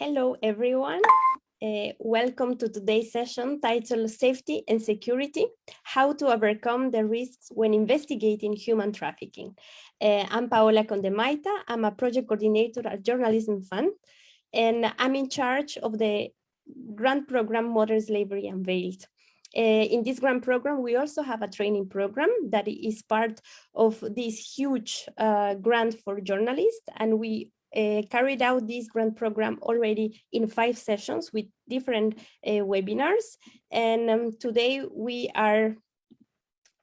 Hello, everyone. Welcome to today's session titled Safety and Security, How to Overcome the Risks when Investigating Human Trafficking. I'm Paola Condemaita. I'm a project coordinator at Journalism Fund, and I'm in charge of the grant program Modern Slavery Unveiled. In this grant program, we also have a training program that is part of this huge grant for journalists, and we carried out this grant program already in 5 sessions with different webinars. And today we are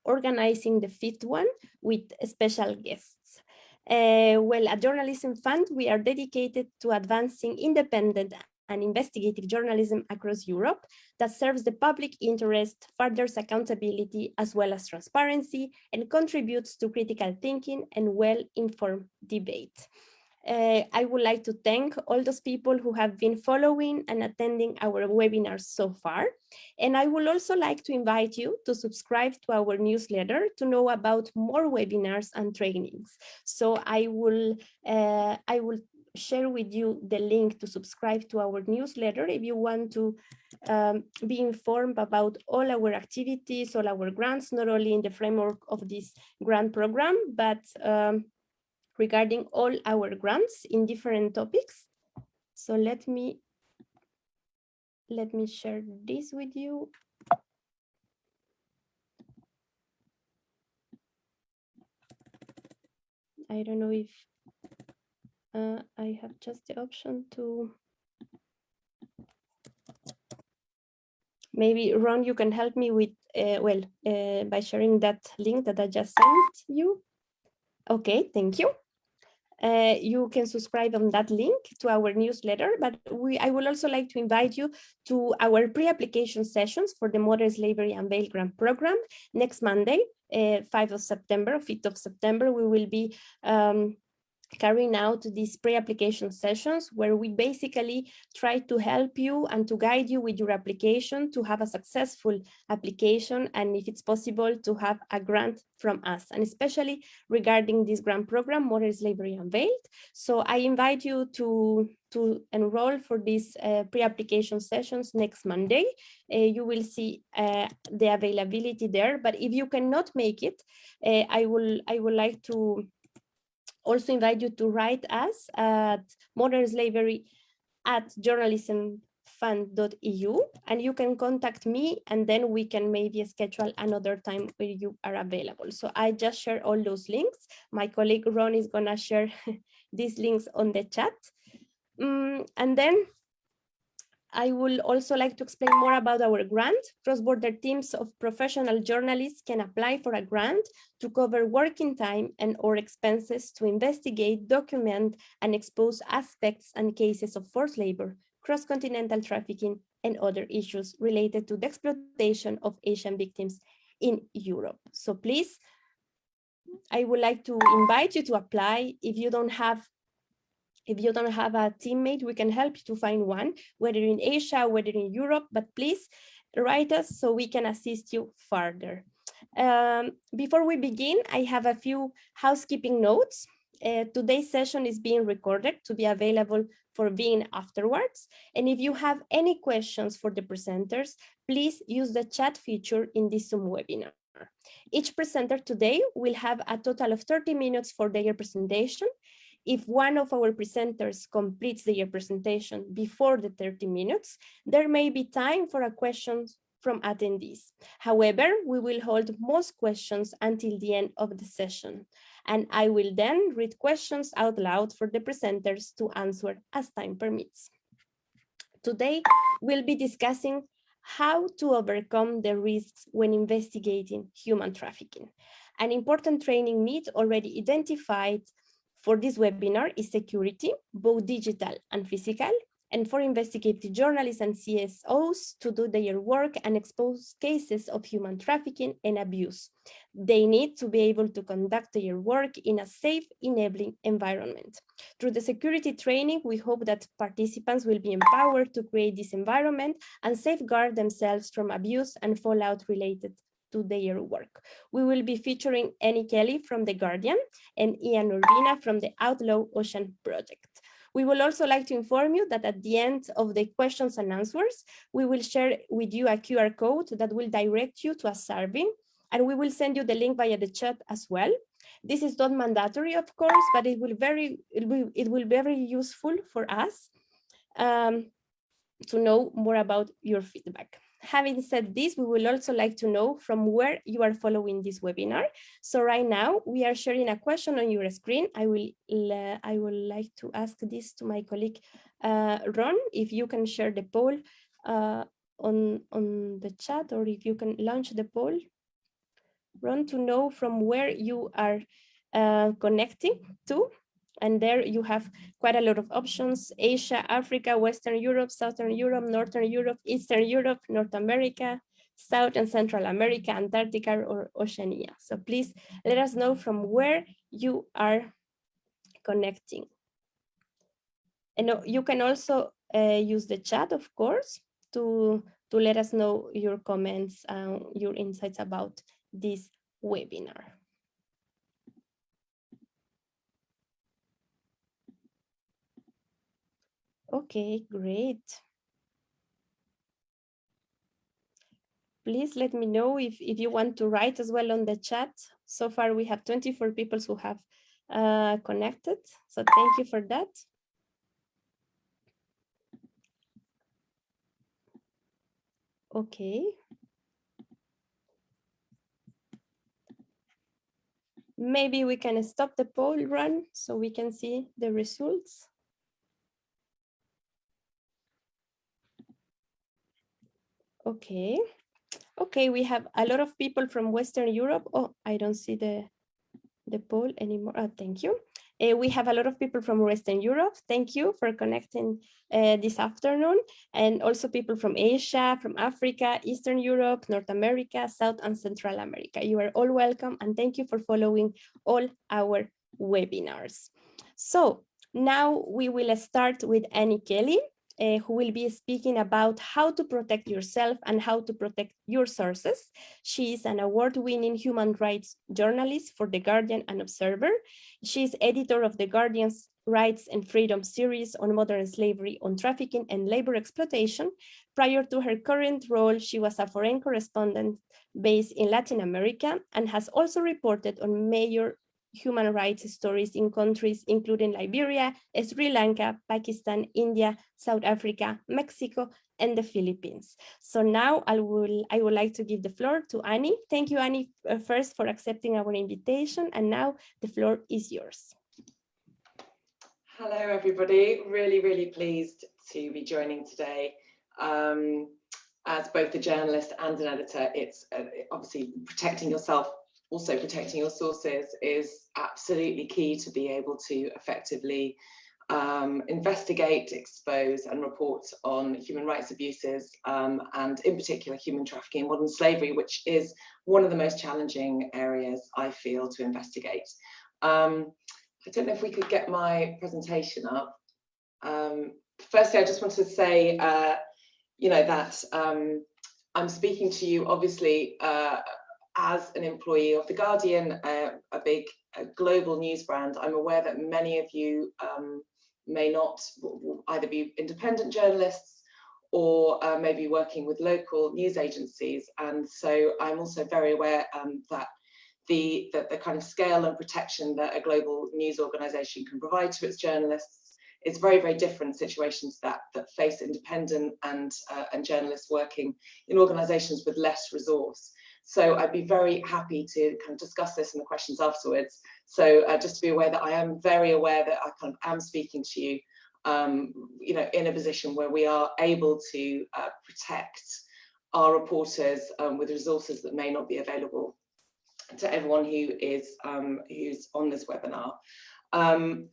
organizing the 5th one with special guests. Well, at Journalism Fund, we are dedicated to advancing independent and investigative journalism across Europe that serves the public interest, furthers accountability as well as transparency, and contributes to critical thinking and well-informed debate. I would like to thank all those people who have been following and attending our webinars so far. And I would also like to invite you to subscribe to our newsletter to know about more webinars and trainings. So I will share with you the link to subscribe to our newsletter if you want to be informed about all our activities, all our grants, not only in the framework of this grant program, but regarding all our grants in different topics. So let me share this with you. I don't know if I have just the option to. Maybe Ron, you can help me with by sharing that link that I just sent you. Okay, thank you. You can subscribe on that link to our newsletter, but I would also like to invite you to our pre-application sessions for the Modern Slavery Unveiled grant program next Monday, 5th of September, 5th of September. We will be carrying out these pre-application sessions where we basically try to help you and to guide you with your application to have a successful application, and if it's possible to have a grant from us, and especially regarding this grant program, Modern Slavery Unveiled. So I invite you to enroll for these pre-application sessions next Monday. You will see the availability there, but if you cannot make it, I would like to also invite you to write us at modernslavery@journalismfund.eu, and you can contact me, and then we can maybe schedule another time where you are available. So I just share all those links. My colleague Ron is gonna share these links on the chat. And then I will also like to explain more about our grant. Cross-border teams of professional journalists can apply for a grant to cover working time and/or expenses to investigate, document, and expose aspects and cases of forced labor, cross-continental trafficking, and other issues related to the exploitation of Asian victims in Europe. So please, I would like to invite you to apply. If you don't have a teammate, we can help you to find one, whether in Asia, whether in Europe, but please write us so we can assist you further. Before we begin, I have a few housekeeping notes. Today's session is being recorded to be available for viewing afterwards. And if you have any questions for the presenters, please use the chat feature in this Zoom webinar. Each presenter today will have a total of 30 minutes for their presentation. If one of our presenters completes their presentation before the 30 minutes, there may be time for a question from attendees. However, we will hold most questions until the end of the session, and I will then read questions out loud for the presenters to answer as time permits. Today, we'll be discussing how to overcome the risks when investigating human trafficking. An important training need already identified for this webinar is security, both digital and physical, and for investigative journalists and CSOs to do their work and expose cases of human trafficking and abuse. They need to be able to conduct their work in a safe, enabling environment. Through the security training, we hope that participants will be empowered to create this environment and safeguard themselves from abuse and fallout related to their work. We will be featuring Annie Kelly from The Guardian and Ian Urbina from the Outlaw Ocean Project. We will also like to inform you that at the end of the questions and answers, we will share with you a QR code that will direct you to a survey, and we will send you the link via the chat as well. This is not mandatory, of course, but it will be very useful for us to know more about your feedback. Having said this, we will also like to know from where you are following this webinar. So right now we are sharing a question on your screen. I will like to ask this to my colleague Ron, if you can share the poll on the chat, or if you can launch the poll, Ron, to know from where you are connecting to. And there you have quite a lot of options: Asia, Africa, Western Europe, Southern Europe, Northern Europe, Eastern Europe, North America, South and Central America, Antarctica, or Oceania. So please let us know from where you are connecting. And you can also use the chat, of course, to let us know your comments and your insights about this webinar. Okay, great. Please let me know if you want to write as well on the chat. So far we have 24 people who have connected, so thank you for that. Okay. Maybe we can stop the poll run so we can see the results. Okay. Okay, we have a lot of people from Western Europe. Oh, I don't see the poll anymore. Oh, thank you. We have a lot of people from Western Europe. Thank you for connecting this afternoon. And also people from Asia, from Africa, Eastern Europe, North America, South and Central America. You are all welcome, and thank you for following all our webinars. So now we will start with Annie Kelly, who will be speaking about how to protect yourself and how to protect your sources. She is an award-winning human rights journalist for The Guardian and Observer. She is editor of The Guardian's Rights and Freedom series on modern slavery, on trafficking and labor exploitation. Prior to her current role, she was a foreign correspondent based in Latin America and has also reported on major human rights stories in countries including Liberia, Sri Lanka, Pakistan, India, South Africa, Mexico, and the Philippines. So now I would like to give the floor to Annie. Thank you, Annie, first for accepting our invitation, and now the floor is yours. Hello, everybody. Really, really pleased to be joining today. As both a journalist and an editor, it's obviously protecting yourself, also protecting your sources is absolutely key to be able to effectively investigate, expose and report on human rights abuses, and in particular human trafficking and modern slavery, which is one of the most challenging areas I feel to investigate. I don't know if we could get my presentation up. Firstly, I just want to say, you know, that I'm speaking to you obviously as an employee of The Guardian, a big global news brand. I'm aware that many of you may not either be independent journalists or maybe working with local news agencies. And so I'm also very aware that the kind of scale and protection that a global news organization can provide to its journalists is very, very different situations that face independent and journalists working in organizations with less resource. So I'd be very happy to kind of discuss this in the questions afterwards. So just to be aware that I am very aware that I kind of am speaking to you, you know, in a position where we are able to protect our reporters with resources that may not be available to everyone who is who's on this webinar. I've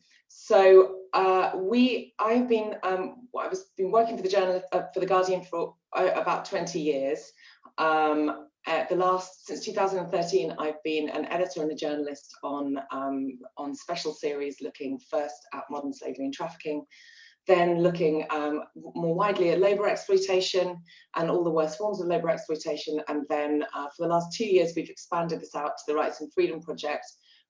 been working for the Guardian for about 20 years. Since 2013, I've been an editor and a journalist on special series looking first at modern slavery and trafficking, then looking more widely at labour exploitation and all the worst forms of labour exploitation. And then for the last 2 years, we've expanded this out to the Rights and Freedom Project,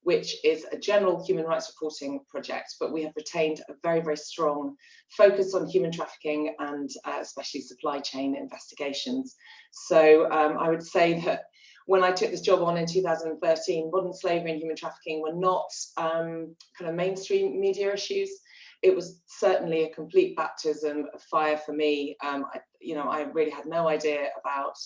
which is a general human rights reporting project, but we have retained a very, very strong focus on human trafficking and especially supply chain investigations. So I would say that when I took this job on in 2013, modern slavery and human trafficking were not kind of mainstream media issues. It was certainly a complete baptism of fire for me. I really had no idea about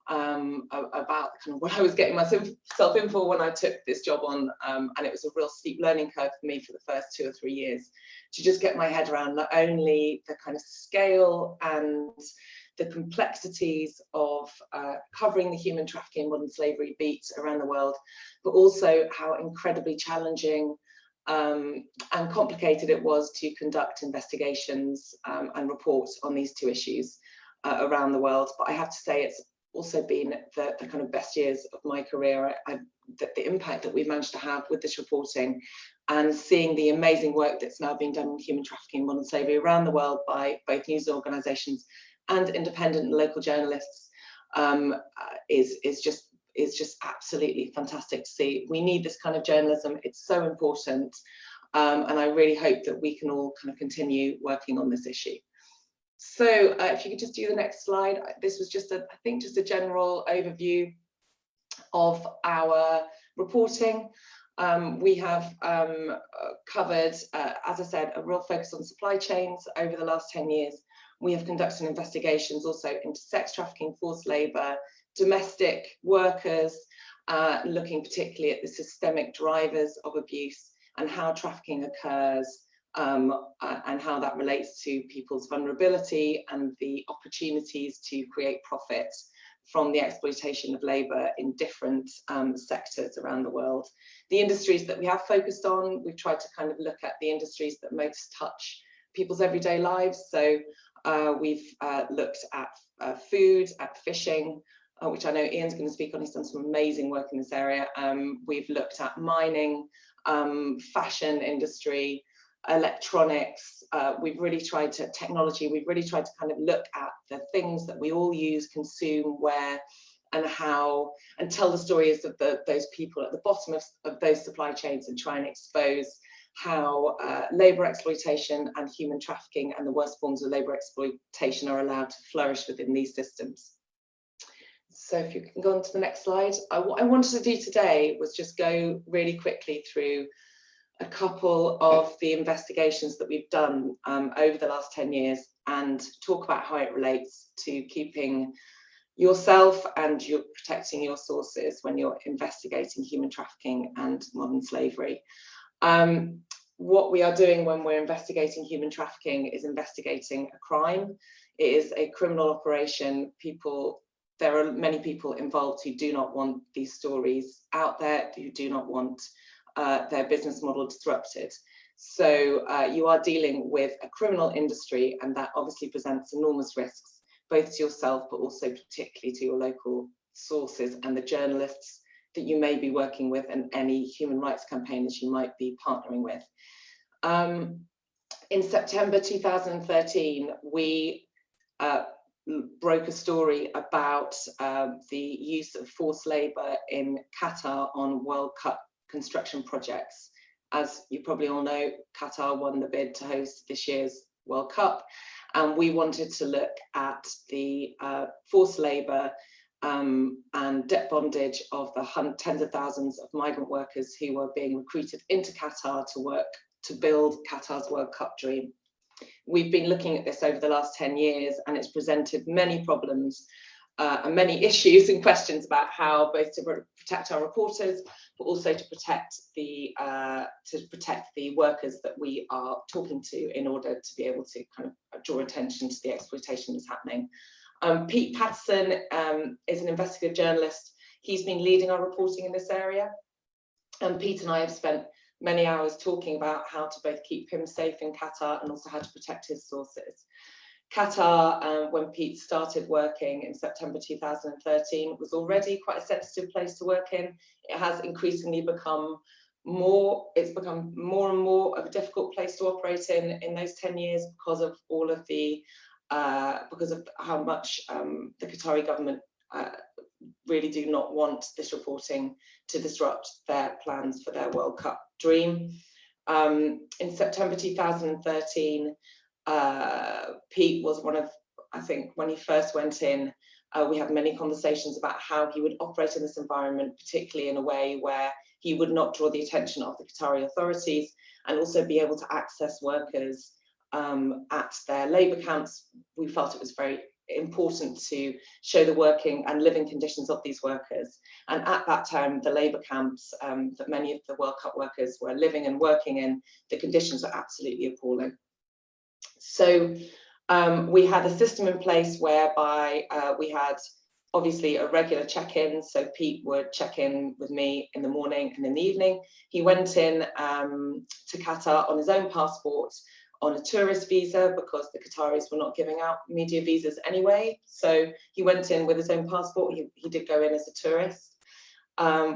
kind of what I was getting myself in for when I took this job on, and it was a real steep learning curve for me for the first 2 or 3 years to just get my head around not only the kind of scale and the complexities of covering the human trafficking and modern slavery beat around the world, but also how incredibly challenging and complicated it was to conduct investigations and reports on these two issues around the world. But I have to say it's also been the kind of best years of my career. The impact that we've managed to have with this reporting and seeing the amazing work that's now being done on human trafficking and modern slavery around the world by both news organisations and independent and local journalists is just absolutely fantastic to see. We need this kind of journalism. It's so important, and I really hope that we can all kind of continue working on this issue. So if you could just do the next slide. This was just I think just a general overview of our reporting. We have covered, as I said, a real focus on supply chains over the last 10 years. We have conducted investigations also into sex trafficking, forced labour, domestic workers, looking particularly at the systemic drivers of abuse and how trafficking occurs, and how that relates to people's vulnerability and the opportunities to create profit from the exploitation of labour in different sectors around the world. The industries that we have focused on, we've tried to kind of look at the industries that most touch people's everyday lives. So we've looked at food, at fishing, which I know Ian's going to speak on. He's done some amazing work in this area. We've looked at mining, fashion industry, electronics. We've really tried to technology. We've really tried to kind of look at the things that we all use, consume, wear, and how, and tell the stories of those people at the bottom of those supply chains and try and expose how labour exploitation and human trafficking and the worst forms of labour exploitation are allowed to flourish within these systems. So if you can go on to the next slide. What I wanted to do today was just go really quickly through a couple of the investigations that we've done over the last 10 years and talk about how it relates to keeping yourself and protecting your sources when you're investigating human trafficking and modern slavery. What we are doing when we're investigating human trafficking is investigating a crime. It is a criminal operation. There are many people involved who do not want these stories out there, who do not want their business model disrupted. So you are dealing with a criminal industry, and that obviously presents enormous risks, both to yourself, but also particularly to your local sources and the journalists that you may be working with and any human rights campaigners you might be partnering with. In September 2013, we broke a story about the use of forced labour in Qatar on World Cup construction projects. As you probably all know, Qatar won the bid to host this year's World Cup, and we wanted to look at the forced labour and debt bondage of the tens of thousands of migrant workers who were being recruited into Qatar to work to build Qatar's World Cup dream. We've been looking at this over the last 10 years, and it's presented many problems and many issues and questions about how both to protect our reporters, but also to protect the workers that we are talking to in order to be able to kind of draw attention to the exploitation that's happening. Pete Patterson is an investigative journalist. He's been leading our reporting in this area. And Pete and I have spent many hours talking about how to both keep him safe in Qatar and also how to protect his sources. Qatar, when Pete started working in September 2013, was already quite a sensitive place to work in. It has increasingly become more and more of a difficult place to operate in those 10 years because of all of the because of how much the Qatari government really do not want this reporting to disrupt their plans for their World Cup dream. In September 2013, Pete was one of, I think, when he first went in, we had many conversations about how he would operate in this environment, particularly in a way where he would not draw the attention of the Qatari authorities and also be able to access workers at their labour camps. We felt it was very important to show the working and living conditions of these workers. And at that time, the labour camps that many of the World Cup workers were living and working in, the conditions were absolutely appalling. So we had a system in place whereby we had obviously a regular check-in. So Pete would check in with me in the morning and in the evening. He went in to Qatar on his own passport on a tourist visa because the Qataris were not giving out media visas anyway. So he went in with his own passport. He did go in as a tourist.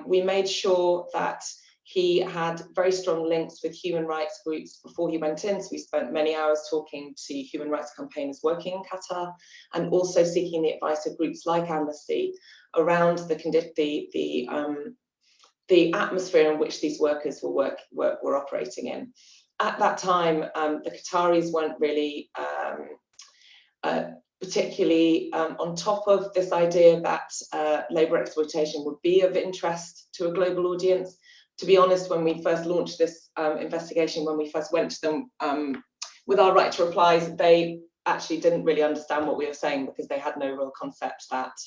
We made sure that he had very strong links with human rights groups before he went in. So we spent many hours talking to human rights campaigners working in Qatar and also seeking the advice of groups like Amnesty around the atmosphere in which these workers were operating in. At that time, the Qataris weren't really particularly on top of this idea that labour exploitation would be of interest to a global audience. To be honest, when we first launched this investigation, when we first went to them with our right to replies, they actually didn't really understand what we were saying because they had no real concept that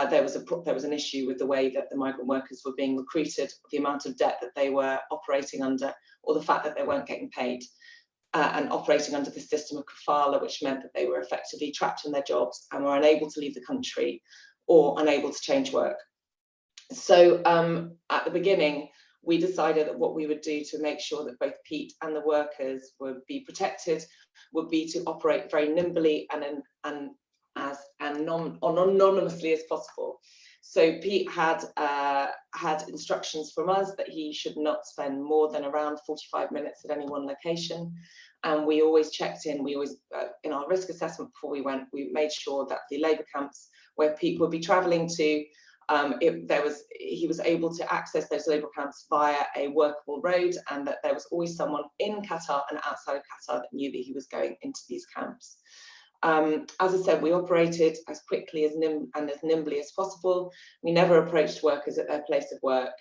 there was an issue with the way that the migrant workers were being recruited, the amount of debt that they were operating under, or the fact that they weren't getting paid and operating under the system of kafala, which meant that they were effectively trapped in their jobs and were unable to leave the country or unable to change work. So at the beginning, we decided that what we would do to make sure that both Pete and the workers would be protected would be to operate very nimbly and as anonymously as possible. So Pete had instructions from us that he should not spend more than around 45 minutes at any one location. And we always checked in, in our risk assessment before we went, we made sure that the labour camps where Pete would be travelling to, he was able to access those labour camps via a workable road, and that there was always someone in Qatar and outside of Qatar that knew that he was going into these camps. As I said, we operated as quickly as nimbly as possible. We never approached workers at their place of work.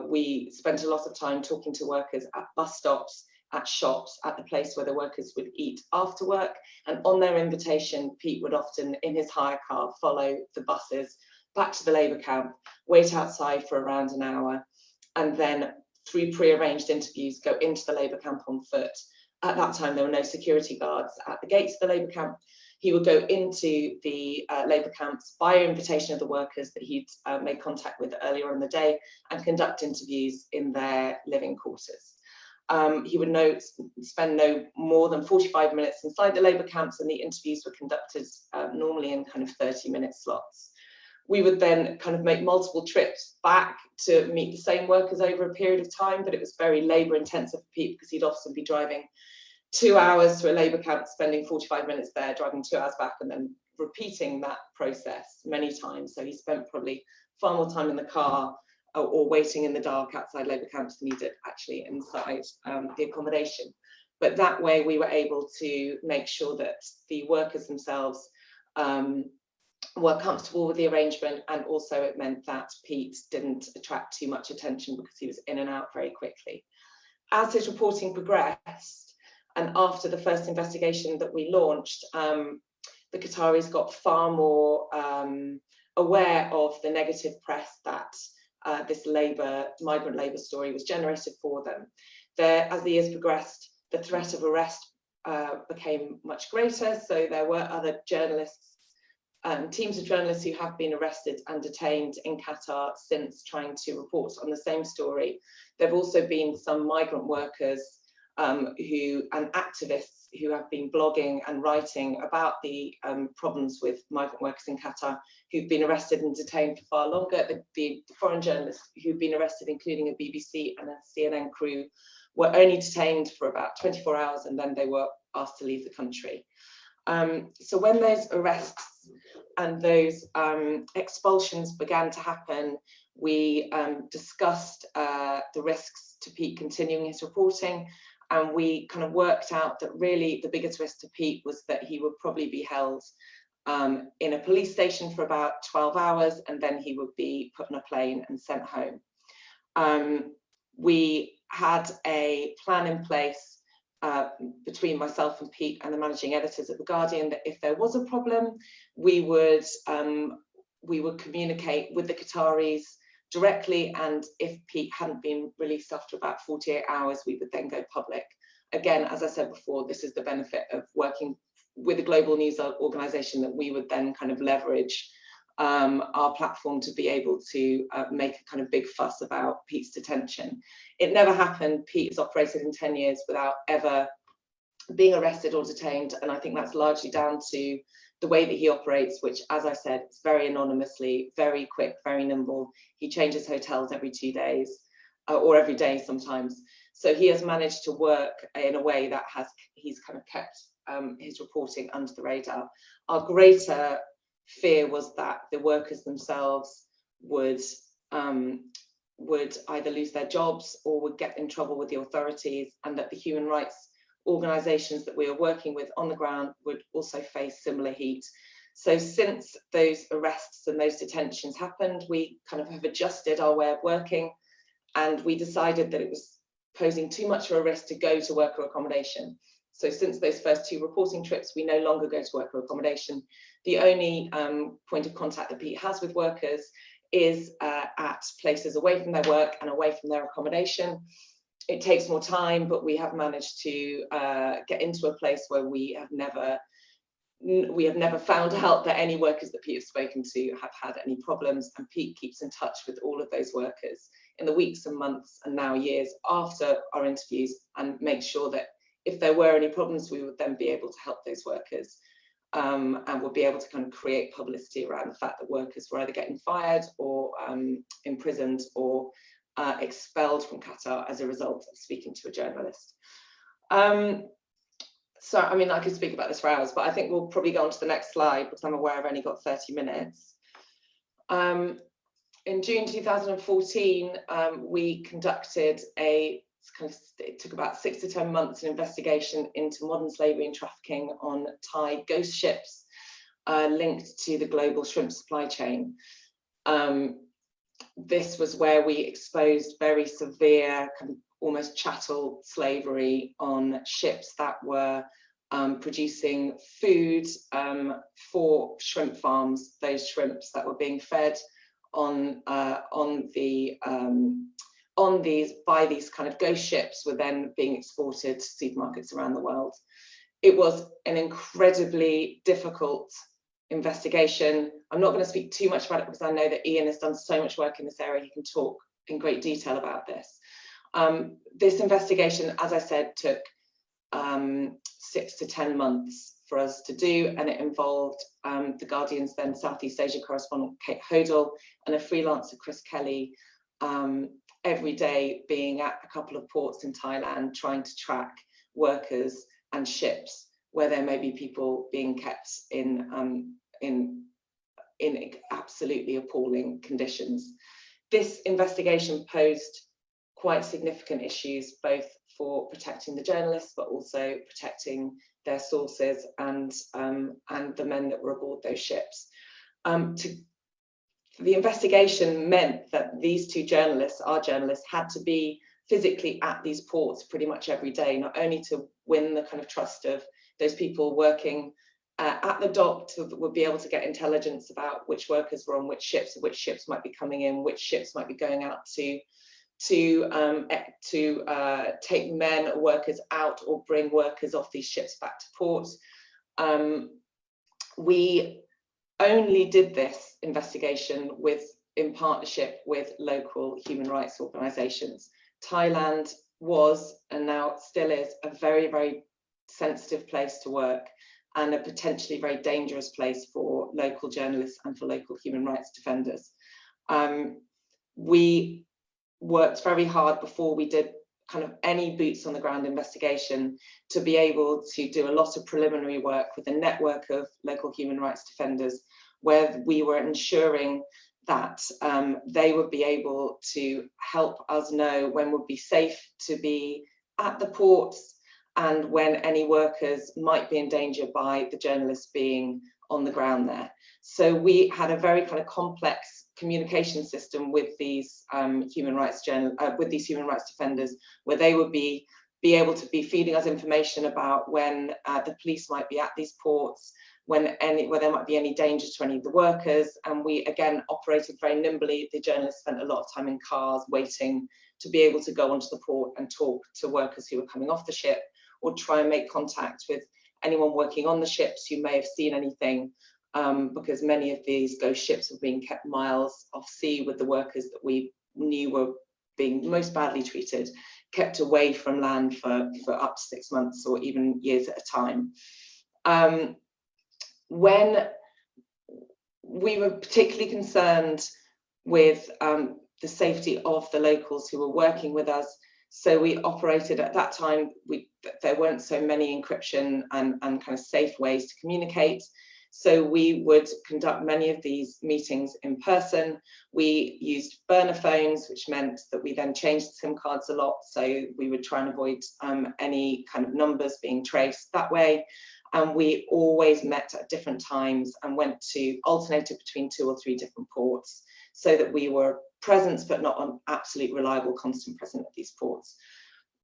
We spent a lot of time talking to workers at bus stops, at shops, at the place where the workers would eat after work. And on their invitation, Pete would often, in his hire car, follow the buses back to the labour camp, wait outside for around an hour, and then through pre-arranged interviews, go into the labour camp on foot. At that time, there were no security guards at the gates of the labour camp. He would go into the labour camps by invitation of the workers that he'd made contact with earlier in the day and conduct interviews in their living quarters. He would spend no more than 45 minutes inside the labour camps, and the interviews were conducted normally in kind of 30-minute slots. We would then kind of make multiple trips back to meet the same workers over a period of time, but it was very labour intensive for Pete because he'd often be driving 2 hours to a labour camp, spending 45 minutes there, driving 2 hours back, and then repeating that process many times. So he spent probably far more time in the car or waiting in the dark outside labour camps than he did actually inside the accommodation. But that way we were able to make sure that the workers themselves were comfortable with the arrangement, and also it meant that Pete didn't attract too much attention because he was in and out very quickly. As his reporting progressed, and after the first investigation that we launched, the Qataris got far more aware of the negative press that this migrant labour story was generated for them. As the years progressed, the threat of arrest became much greater, so there were other journalists, teams of journalists who have been arrested and detained in Qatar since trying to report on the same story. There have also been some migrant workers and activists who have been blogging and writing about the problems with migrant workers in Qatar who've been arrested and detained for far longer. The foreign journalists who've been arrested, including a BBC and a CNN crew, were only detained for about 24 hours and then they were asked to leave the country. So when those arrests and those expulsions began to happen, we discussed the risks to Pete continuing his reporting, and we kind of worked out that really the biggest risk to Pete was that he would probably be held in a police station for about 12 hours, and then he would be put on a plane and sent home. We had a plan in place between myself and Pete and the managing editors at The Guardian that if there was a problem, we would communicate with the Qataris directly, and if Pete hadn't been released after about 48 hours, we would then go public. Again, as I said before, this is the benefit of working with a global news organization, that we would then kind of leverage our platform to be able to make a kind of big fuss about Pete's detention. It never happened. Pete has operated in 10 years without ever being arrested or detained, and I think that's largely down to the way that he operates, which, as I said, is very anonymously, very quick, very nimble. He changes hotels every 2 days or every day sometimes. So he has managed to work in a way that he's kind of kept his reporting under the radar. Our greater fear was that the workers themselves would either lose their jobs or would get in trouble with the authorities, and that the human rights organisations that we are working with on the ground would also face similar heat. So since those arrests and those detentions happened, we kind of have adjusted our way of working, and we decided that it was posing too much of a risk to go to worker accommodation. So since those first 2 reporting trips, we no longer go to worker accommodation. The only point of contact that Pete has with workers is at places away from their work and away from their accommodation. It takes more time, but we have managed to get into a place where we have never found out that any workers that Pete has spoken to have had any problems, and Pete keeps in touch with all of those workers in the weeks and months and now years after our interviews, and make sure that if there were any problems, we would then be able to help those workers, and would be able to kind of create publicity around the fact that workers were either getting fired or imprisoned or expelled from Qatar as a result of speaking to a journalist. So, I mean, I could speak about this for hours, but I think we'll probably go on to the next slide because I'm aware I've only got 30 minutes. In June 2014, we conducted it took about 6 to 10 months, an investigation into modern slavery and trafficking on Thai ghost ships linked to the global shrimp supply chain. This was where we exposed very severe, kind of almost chattel slavery on ships that were producing food for shrimp farms. Those shrimps that were being fed by these kind of ghost ships were then being exported to supermarkets around the world. It was an incredibly difficult investigation. I'm not going to speak too much about it because I know that Ian has done so much work in this area. He can talk in great detail about this. This investigation, as I said, took 6 to 10 months for us to do, and it involved the Guardian's then Southeast Asia correspondent Kate Hodel and a freelancer, Chris Kelly, every day being at a couple of ports in Thailand trying to track workers and ships where there may be people being kept in absolutely appalling conditions. This investigation posed quite significant issues, both for protecting the journalists, but also protecting their sources and the men that were aboard those ships. The investigation meant that these 2 journalists, our journalists, had to be physically at these ports pretty much every day, not only to win the kind of trust of those people working at the dock would be able to get intelligence about which workers were on which ships might be coming in, which ships might be going out to take men or workers out or bring workers off these ships back to port. We only did this investigation in partnership with local human rights organisations. Thailand was, and now still is, a very, very sensitive place to work and a potentially very dangerous place for local journalists and for local human rights defenders. We worked very hard before we did kind of any boots on the ground investigation to be able to do a lot of preliminary work with a network of local human rights defenders where we were ensuring that they would be able to help us know when would be safe to be at the ports and when any workers might be in danger by the journalists being on the ground there. So we had a very kind of complex communication system with these human rights defenders, where they would be able to be feeding us information about when the police might be at these ports, where there might be any danger to any of the workers. And we again operated very nimbly. The journalists spent a lot of time in cars waiting to be able to go onto the port and talk to workers who were coming off the ship, or try and make contact with anyone working on the ships who may have seen anything, because many of these ghost ships were being kept miles off sea with the workers that we knew were being most badly treated, kept away from land for up to 6 months or even years at a time. When we were particularly concerned with the safety of the locals who were working with us, so we operated at that time, there weren't so many encryption and kind of safe ways to communicate. So we would conduct many of these meetings in person. We used burner phones, which meant that we then changed SIM cards a lot. So we would try and avoid any kind of numbers being traced that way. And we always met at different times and alternated between 2 or 3 different ports, so that we were present, but not an absolute reliable constant presence at these ports.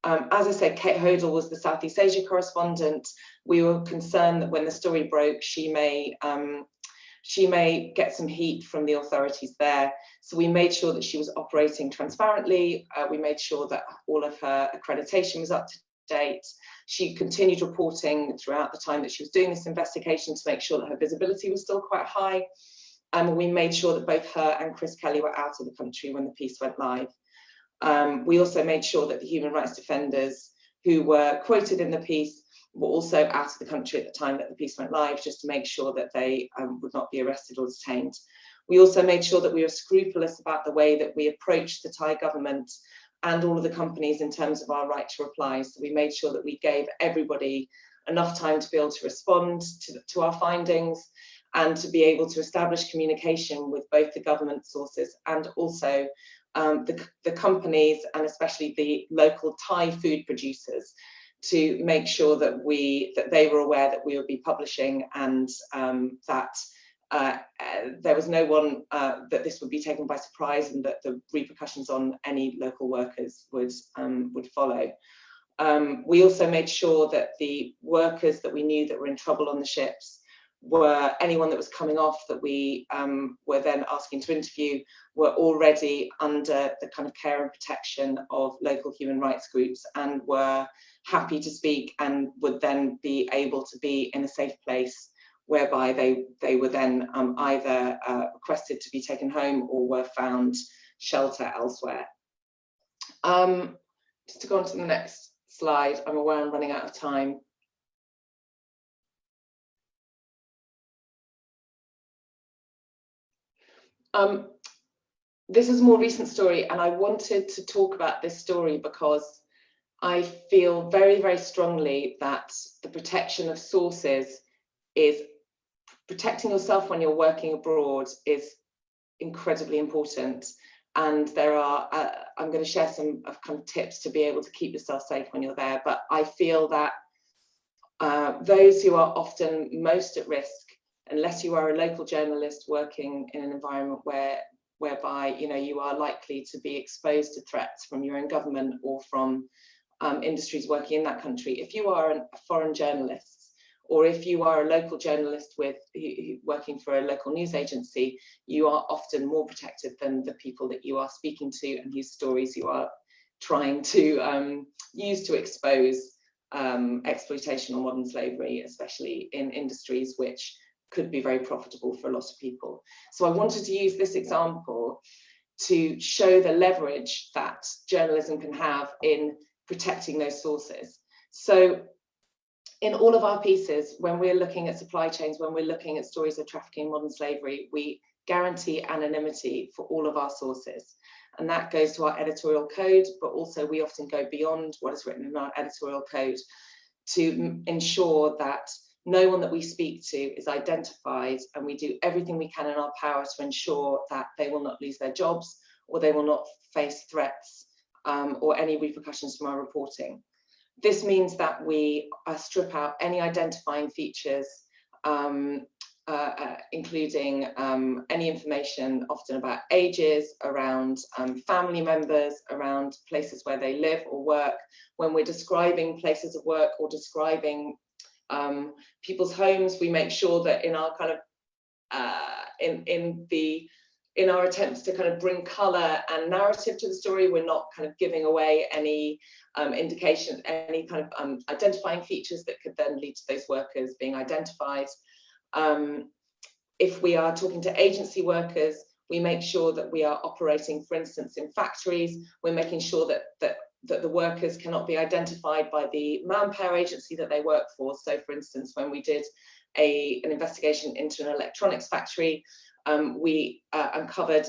As I said, Kate Hodel was the Southeast Asia correspondent. We were concerned that when the story broke, she may get some heat from the authorities there. So we made sure that she was operating transparently. We made sure that all of her accreditation was up to date. She continued reporting throughout the time that she was doing this investigation to make sure that her visibility was still quite high. And we made sure that both her and Chris Kelly were out of the country when the piece went live. We also made sure that the human rights defenders who were quoted in the piece were also out of the country at the time that the piece went live, just to make sure that they would not be arrested or detained. We also made sure that we were scrupulous about the way that we approached the Thai government and all of the companies in terms of our right to reply. So we made sure that we gave everybody enough time to be able to respond to our findings, and to be able to establish communication with both the government sources and also the companies, and especially the local Thai food producers, to make sure that they were aware that we would be publishing, and that there was no one that this would be taken by surprise, and that the repercussions on any local workers would follow. We also made sure that the workers that we knew that were in trouble on the ships were anyone that was coming off that we were then asking to interview were already under the kind of care and protection of local human rights groups, and were happy to speak, and would then be able to be in a safe place, whereby they were then either requested to be taken home or were found shelter elsewhere. Just to go on to the next slide, I'm aware I'm running out of time. This is a more recent story, and I wanted to talk about this story because I feel very, very strongly that the protection of sources is protecting yourself when you're working abroad is incredibly important. And there are, I'm going to share some kind of tips to be able to keep yourself safe when you're there. But I feel that those who are often most at risk, unless you are a local journalist working in an environment whereby you are likely to be exposed to threats from your own government or from industries working in that country. If you are a foreign journalist, or if you are a local journalist working for a local news agency, you are often more protected than the people that you are speaking to and whose stories you are trying to use to expose exploitation or modern slavery, especially in industries which could be very profitable for a lot of people. So I wanted to use this example to show the leverage that journalism can have in protecting those sources. So in all of our pieces, when we're looking at supply chains, when we're looking at stories of trafficking and modern slavery, we guarantee anonymity for all of our sources. And that goes to our editorial code, but also we often go beyond what is written in our editorial code to ensure that no one that we speak to is identified, and we do everything we can in our power to ensure that they will not lose their jobs, or they will not face threats or any repercussions from our reporting. This means that we strip out any identifying features, including any information often about ages, around family members, around places where they live or work. When we're describing places of work or describing people's homes, we make sure that in our kind of in our attempts to kind of bring colour and narrative to the story, we're not kind of giving away any indication, any kind of identifying features that could then lead to those workers being identified. If we are talking to agency workers, we make sure that we are operating, for instance, in factories. We're making sure that the workers cannot be identified by the manpower agency that they work for. So, for instance, when we did an investigation into an electronics factory, we uncovered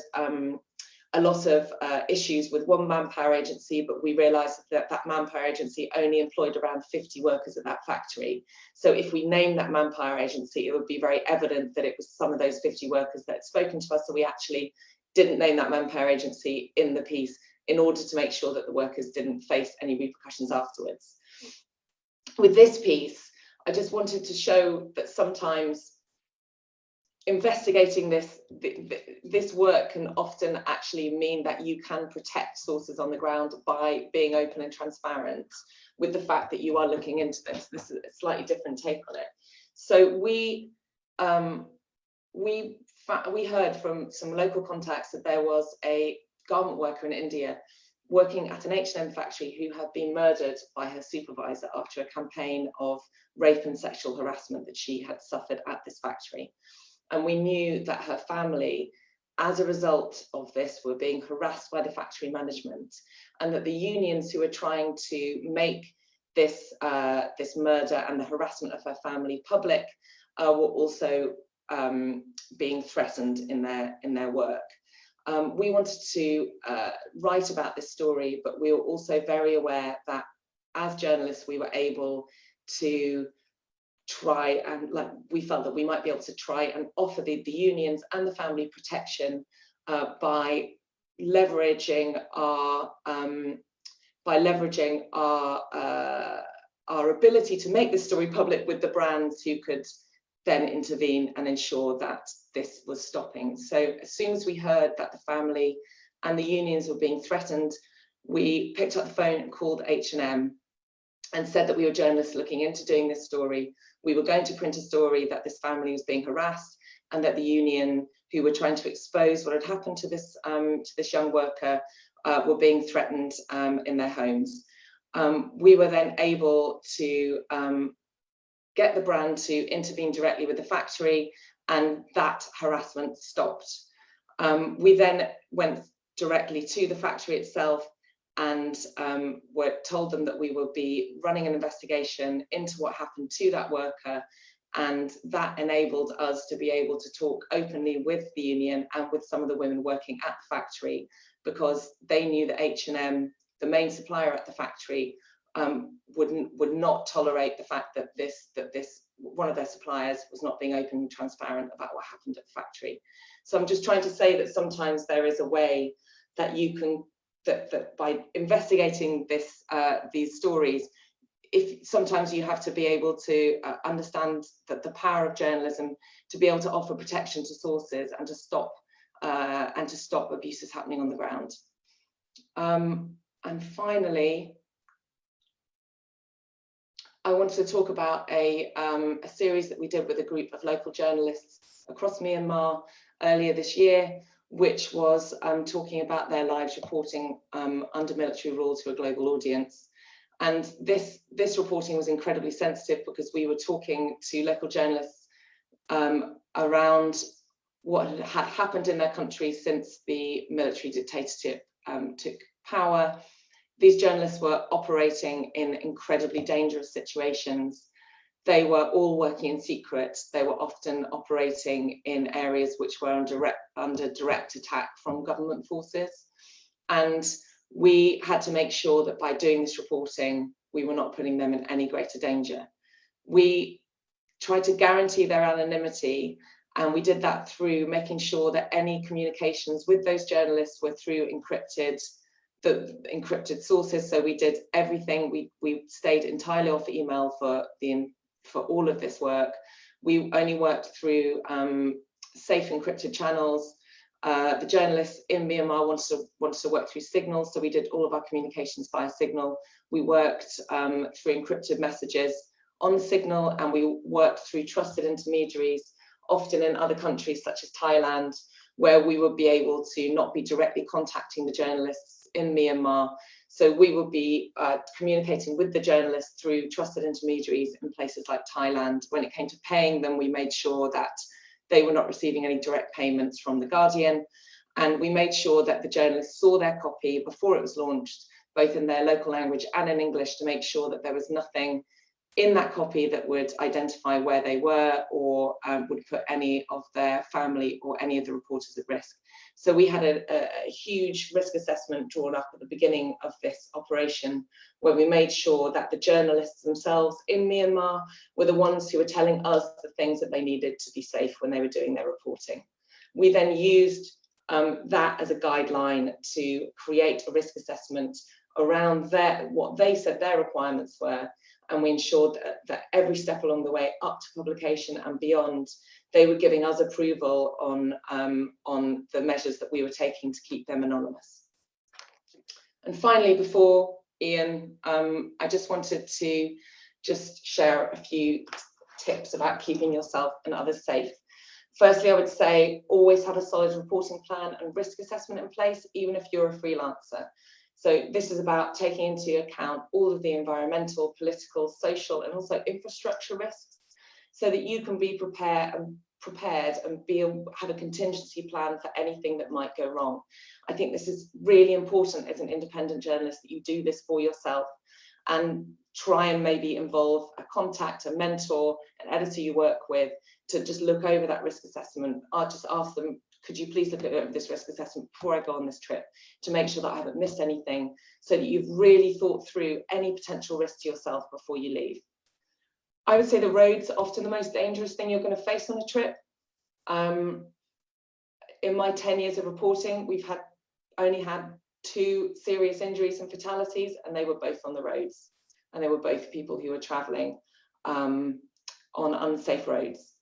a lot of issues with one manpower agency, but we realised that that manpower agency only employed around 50 workers at that factory. So if we named that manpower agency, it would be very evident that it was some of those 50 workers that had spoken to us. So we actually didn't name that manpower agency in the piece in order to make sure that the workers didn't face any repercussions afterwards. With this piece, I just wanted to show that sometimes investigating this work can often actually mean that you can protect sources on the ground by being open and transparent with the fact that you are looking into this. This is a slightly different take on it. So we heard from some local contacts that there was a garment worker in India working at an H&M factory who had been murdered by her supervisor after a campaign of rape and sexual harassment that she had suffered at this factory. And we knew that her family, as a result of this, were being harassed by the factory management, and that the unions who were trying to make this murder and the harassment of her family public were also being threatened in their work. We wanted to write about this story, but we were also very aware that as journalists, we were able to try and, we felt that we might be able to try and offer the unions and the family protection by leveraging our ability to make this story public with the brands who could then intervene and ensure that this was stopping. So as soon as we heard that the family and the unions were being threatened, we picked up the phone and called H&M and said that we were journalists looking into doing this story. We were going to print a story that this family was being harassed, and that the union, who were trying to expose what had happened to this young worker, were being threatened in their homes. We were then able to get the brand to intervene directly with the factory, and that harassment stopped. We then went directly to the factory itself and told them that we would be running an investigation into what happened to that worker, and that enabled us to be able to talk openly with the union and with some of the women working at the factory, because they knew that H&M, the main supplier at the factory, would not tolerate the fact that this one of their suppliers was not being open and transparent about what happened at the factory. So I'm just trying to say that sometimes there is a way that you can, that by investigating these stories, if sometimes you have to be able to understand that the power of journalism to be able to offer protection to sources and to stop abuses happening on the ground. And finally, I wanted to talk about a series that we did with a group of local journalists across Myanmar earlier this year, which was talking about their lives reporting under military rule to a global audience. And this reporting was incredibly sensitive because we were talking to local journalists around what had happened in their country since the military dictatorship took power. These journalists were operating in incredibly dangerous situations. They were all working in secret. They were often operating in areas which were under direct attack from government forces. And we had to make sure that by doing this reporting, we were not putting them in any greater danger. We tried to guarantee their anonymity. And we did that through making sure that any communications with those journalists were through encrypted sources. So we did everything. We stayed entirely off email for all of this work. We only worked through safe encrypted channels. The journalists in Myanmar wanted to work through Signal, so we did all of our communications via Signal. We worked through encrypted messages on Signal, and we worked through trusted intermediaries, often in other countries such as Thailand, where we would be able to not be directly contacting the journalists in Myanmar. So we would be communicating with the journalists through trusted intermediaries in places like Thailand. When it came to paying them, we made sure that they were not receiving any direct payments from The Guardian. And we made sure that the journalists saw their copy before it was launched, both in their local language and in English, to make sure that there was nothing in that copy that would identify where they were or would put any of their family or any of the reporters at risk. So we had a huge risk assessment drawn up at the beginning of this operation, where we made sure that the journalists themselves in Myanmar were the ones who were telling us the things that they needed to be safe when they were doing their reporting. We then used that as a guideline to create a risk assessment around what they said their requirements were, and we ensured that every step along the way up to publication and beyond, they were giving us approval on the measures that we were taking to keep them anonymous. And finally, before Ian, I just wanted to share a few tips about keeping yourself and others safe. Firstly, I would say always have a solid reporting plan and risk assessment in place, even if you're a freelancer. So this is about taking into account all of the environmental, political, social, and also infrastructure risks, so that you can be prepared and have a contingency plan for anything that might go wrong. I think this is really important as an independent journalist, that you do this for yourself and try and maybe involve a contact, a mentor, an editor you work with, to just look over that risk assessment. I'll just ask them, could you please look over this risk assessment before I go on this trip, to make sure that I haven't missed anything, so that you've really thought through any potential risk to yourself before you leave. I would say the roads are often the most dangerous thing you're going to face on a trip. In my 10 years of reporting, we've only had 2 serious injuries and fatalities, and they were both on the roads, and they were both people who were traveling on unsafe roads.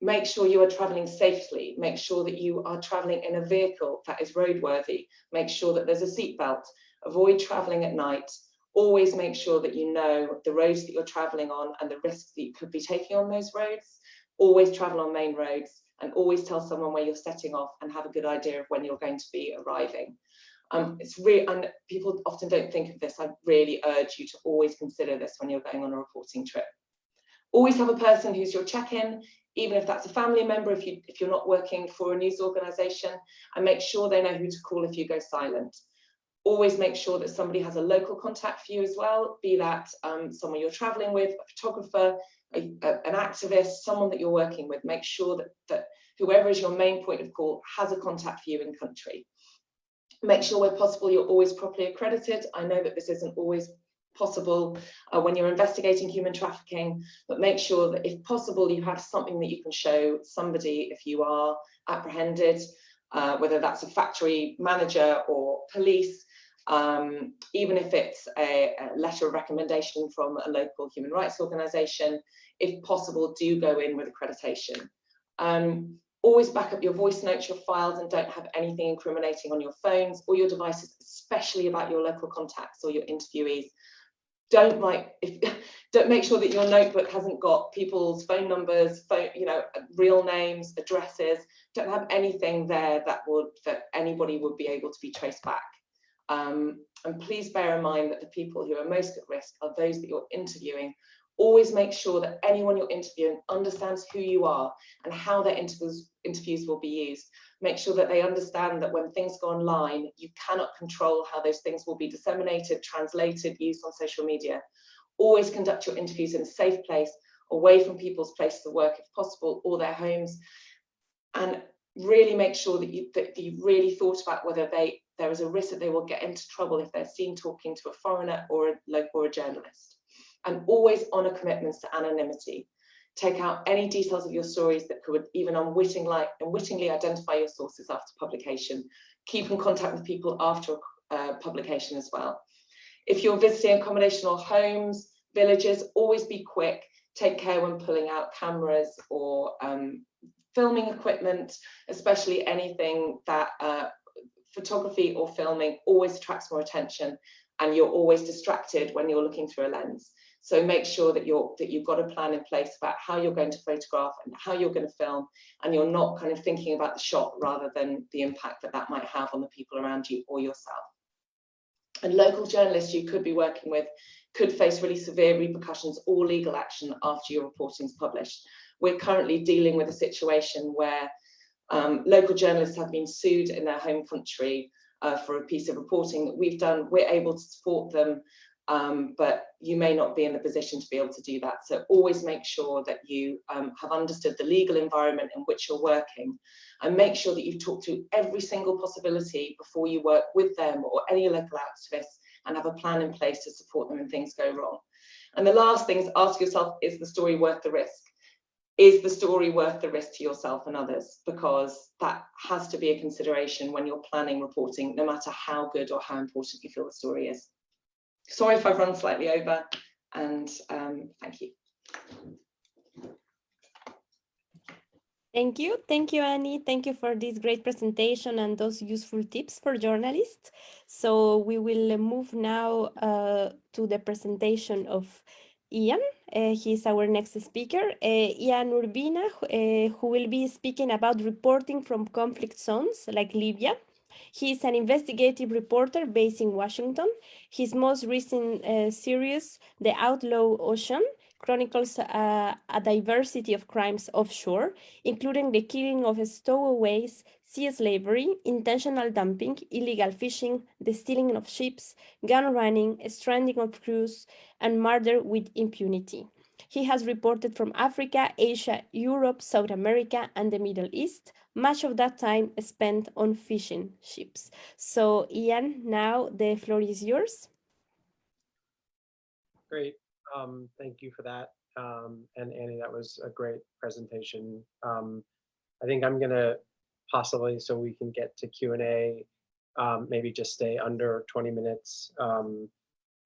Make sure you are traveling safely. Make sure that you are traveling in a vehicle that is roadworthy. Make sure that there's a seatbelt. Avoid traveling at night. Always make sure that you know the roads that you're traveling on and the risks that you could be taking on those roads. Always travel on main roads, and always tell someone where you're setting off and have a good idea of when you're going to be arriving. It's really, and people often don't think of this. I really urge you to always consider this when you're going on a reporting trip. Always have a person who's your check-in, even if that's a family member, if you're not working for a news organisation, and make sure they know who to call if you go silent. Always make sure that somebody has a local contact for you as well, be that someone you're travelling with, a photographer, an activist, someone that you're working with. Make sure that whoever is your main point of call has a contact for you in country. Make sure where possible you're always properly accredited. I know that this isn't always possible when you're investigating human trafficking, but make sure that if possible you have something that you can show somebody if you are apprehended, whether that's a factory manager or police, even if it's a letter of recommendation from a local human rights organisation. If possible, do go in with accreditation. Always back up your voice notes, your files, and don't have anything incriminating on your phones or your devices, especially about your local contacts or your interviewees. Don't make sure that your notebook hasn't got people's phone numbers, real names, addresses. Don't have anything there that anybody would be able to be traced back. And please bear in mind that the people who are most at risk are those that you're interviewing. Always make sure that anyone you're interviewing understands who you are and how their interviews will be used. Make sure that they understand that when things go online, you cannot control how those things will be disseminated, translated, used on social media. Always conduct your interviews in a safe place, away from people's places of work if possible, or their homes. And really make sure that you've really thought about whether there is a risk that they will get into trouble if they're seen talking to a foreigner or a journalist. And always honour commitments to anonymity. Take out any details of your stories that could even unwittingly identify your sources after publication. Keep in contact with people after publication as well. If you're visiting accommodation or homes, villages, always be quick. Take care when pulling out cameras or filming equipment, especially anything that photography or filming always attracts more attention, and you're always distracted when you're looking through a lens. So make sure that you've got a plan in place about how you're going to photograph and how you're going to film, and you're not kind of thinking about the shot rather than the impact that that might have on the people around you or yourself. And local journalists you could be working with could face really severe repercussions or legal action after your reporting is published. We're currently dealing with a situation where local journalists have been sued in their home country for a piece of reporting that we've done. We're able to support them, but you may not be in the position to be able to do that. So always make sure that you have understood the legal environment in which you're working, and make sure that you've talked through every single possibility before you work with them or any local activists, and have a plan in place to support them when things go wrong. And the last thing is ask yourself, is the story worth the risk? Is the story worth the risk to yourself and others? Because that has to be a consideration when you're planning reporting, no matter how good or how important you feel the story is. Sorry if I've run slightly over, and thank you. Thank you, Annie. Thank you for this great presentation and those useful tips for journalists. So we will move now to the presentation of Ian. He's our next speaker, Ian Urbina, who will be speaking about reporting from conflict zones like Libya. He is an investigative reporter based in Washington. His most recent series, The Outlaw Ocean, chronicles a diversity of crimes offshore, including the killing of stowaways, sea slavery, intentional dumping, illegal fishing, the stealing of ships, gun running, stranding of crews, and murder with impunity. He has reported from Africa, Asia, Europe, South America, and the Middle East, much of that time spent on fishing ships. So, Ian, now the floor is yours. Great. Thank you for that. And Annie, that was a great presentation. I think I'm going to possibly, so we can get to Q&A, maybe just stay under 20 minutes, and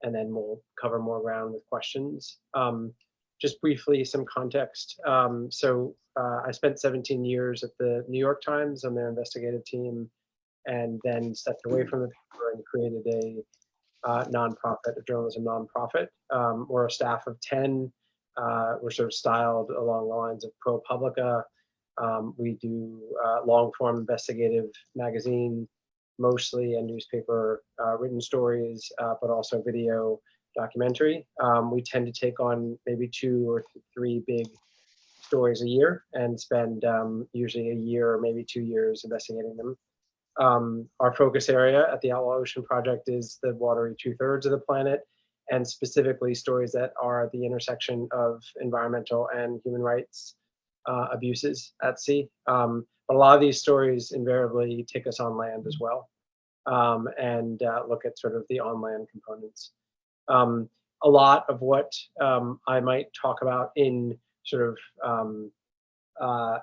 then we'll cover more ground with questions. Just briefly, some context. I spent 17 years at the New York Times on their investigative team, and then stepped away from the paper and created a nonprofit, a journalism nonprofit. We're a staff of 10. We're sort of styled along the lines of ProPublica. We do long-form investigative magazine, mostly, and newspaper written stories, but also video documentary. We tend to take on maybe 2 or 3 big stories a year and spend usually a year or maybe 2 years investigating them. Our focus area at the Outlaw Ocean Project is the watery 2/3 of the planet, and specifically stories that are at the intersection of environmental and human rights abuses at sea. But a lot of these stories invariably take us on land as well, and look at sort of the on-land components. A lot of what I might talk about in sort of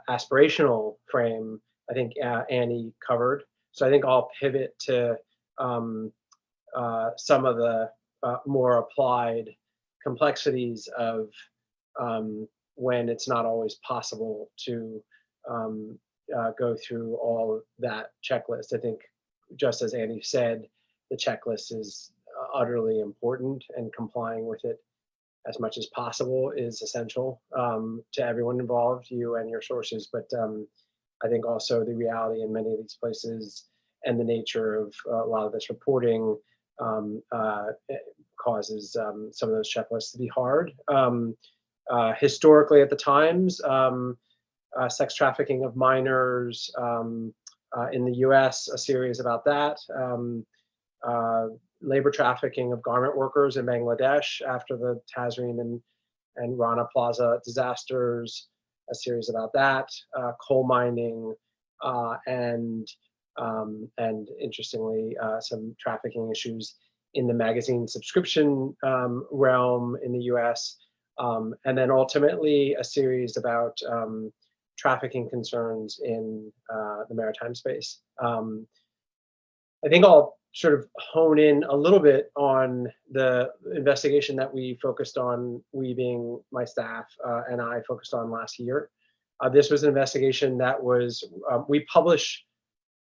aspirational frame, I think Annie covered. So I think I'll pivot to some of the more applied complexities of when it's not always possible to go through all of that checklist. I think, just as Annie said, the checklist is utterly important, and complying with it as much as possible is essential to everyone involved, you and your sources. But I think also the reality in many of these places and the nature of a lot of this reporting causes some of those checklists to be hard. Historically at the Times, sex trafficking of minors in the US, a series about that. Labor trafficking of garment workers in Bangladesh after the Tazreen and Rana Plaza disasters, a series about that. Coal mining, and interestingly, some trafficking issues in the magazine subscription realm in the US. And then ultimately a series about trafficking concerns in the maritime space. I think I'll sort of hone in a little bit on the investigation that we focused on, we being my staff and I focused on last year. This was an investigation that was, we publish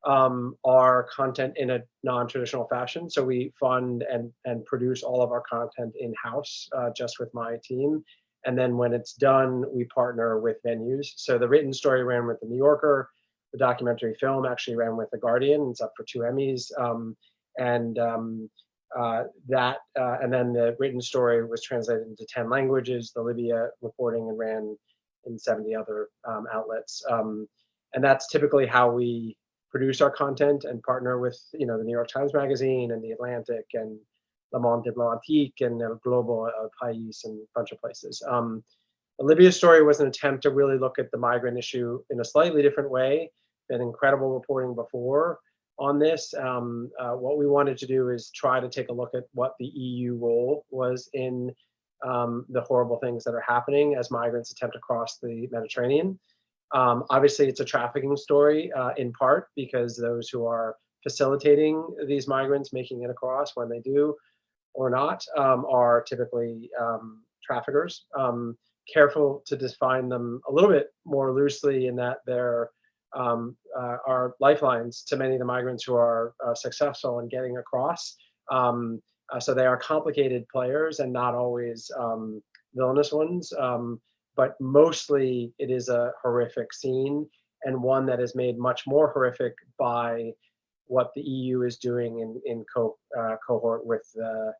our content in a non-traditional fashion. So we fund and produce all of our content in-house just with my team. And then when it's done, we partner with venues. So the written story ran with the New Yorker. The documentary film actually ran with The Guardian. It's up for 2 Emmys. And then the written story was translated into 10 languages. The Libya reporting and ran in 70 other outlets. And that's typically how we produce our content and partner with, the New York Times Magazine and The Atlantic and Le Monde Diplomatique and Global Pais and a bunch of places. The Libya story was an attempt to really look at the migrant issue in a slightly different way. Been incredible reporting before on this. What we wanted to do is try to take a look at what the EU role was in the horrible things that are happening as migrants attempt to cross the Mediterranean. Obviously, it's a trafficking story in part because those who are facilitating these migrants making it across when they do or not are typically traffickers. Careful to define them a little bit more loosely in that they're are lifelines to many of the migrants who are successful in getting across. So they are complicated players and not always villainous ones, but mostly it is a horrific scene and one that is made much more horrific by what the EU is doing in cohort with the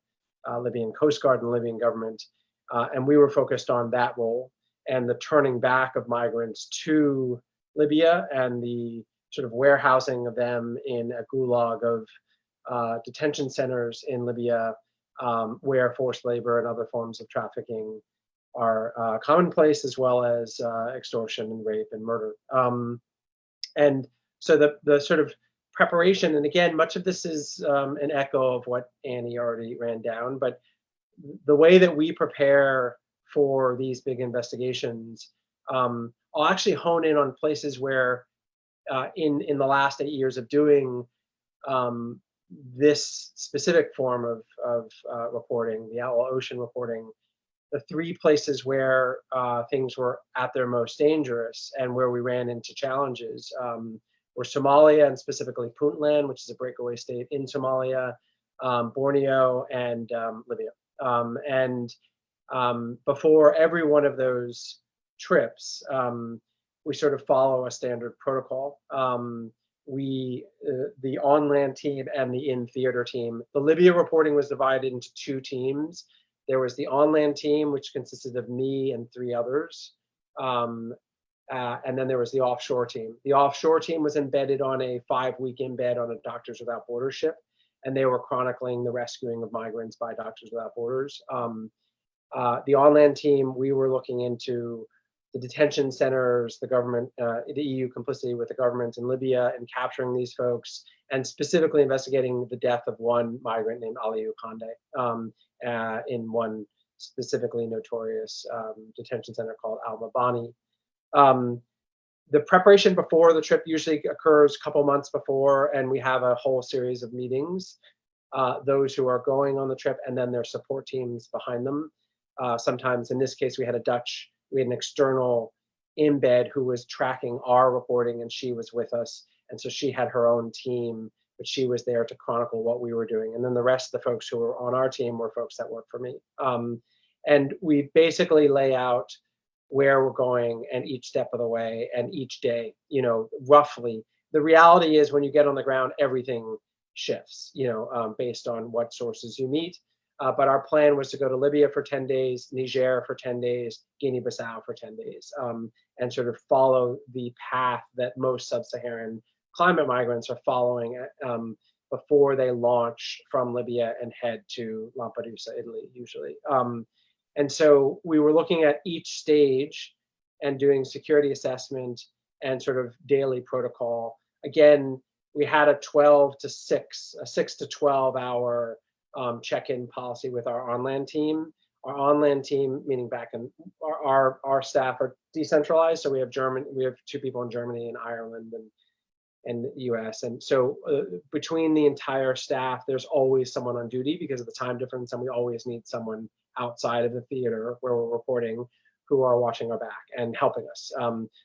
Libyan Coast Guard and Libyan government. And we were focused on that role and the turning back of migrants to Libya and the sort of warehousing of them in a gulag of detention centers in Libya where forced labor and other forms of trafficking are commonplace, as well as extortion and rape and murder. And so the sort of preparation, and again, much of this is an echo of what Annie already ran down, but the way that we prepare for these big investigations, I'll actually hone in on places where in the last 8 years of doing this specific form of reporting, the Outlaw Ocean reporting, the 3 places where things were at their most dangerous and where we ran into challenges were Somalia, and specifically Puntland, which is a breakaway state in Somalia, Borneo, and Libya. Before every one of those trips, we sort of follow a standard protocol. The on-land team and the in-theater team. The Libya reporting was divided into 2 teams. There was the on-land team, which consisted of me and 3 others. And then there was the offshore team. The offshore team was embedded on a 5-week embed on a Doctors Without Borders ship, and they were chronicling the rescuing of migrants by Doctors Without Borders. The on-land team, we were looking into the detention centers, the government, the EU complicity with the government in Libya and capturing these folks, and specifically investigating the death of one migrant named Aliou Kande in one specifically notorious detention center called Al-Mabani. The preparation before the trip usually occurs a couple months before, and we have a whole series of meetings, those who are going on the trip and then their support teams behind them. Sometimes, in this case, we had an external embed who was tracking our reporting, and she was with us. And so she had her own team, but she was there to chronicle what we were doing. And then the rest of the folks who were on our team were folks that worked for me. And we basically lay out where we're going and each step of the way and each day, roughly. The reality is when you get on the ground, everything shifts, based on what sources you meet. But our plan was to go to Libya for 10 days, Niger for 10 days, Guinea-Bissau for 10 days, and sort of follow the path that most sub-Saharan climate migrants are following before they launch from Libya and head to Lampedusa, Italy, usually. And so we were looking at each stage and doing security assessment and sort of daily protocol. Again, we had a 6 to 12 hour check-in policy with our on-land team. Our on-land team, meaning back in our staff, are decentralized. So we have 2 people in Germany and Ireland and the US. And so between the entire staff, there's always someone on duty because of the time difference, and we always need someone outside of the theater where we're reporting who are watching our back and helping us.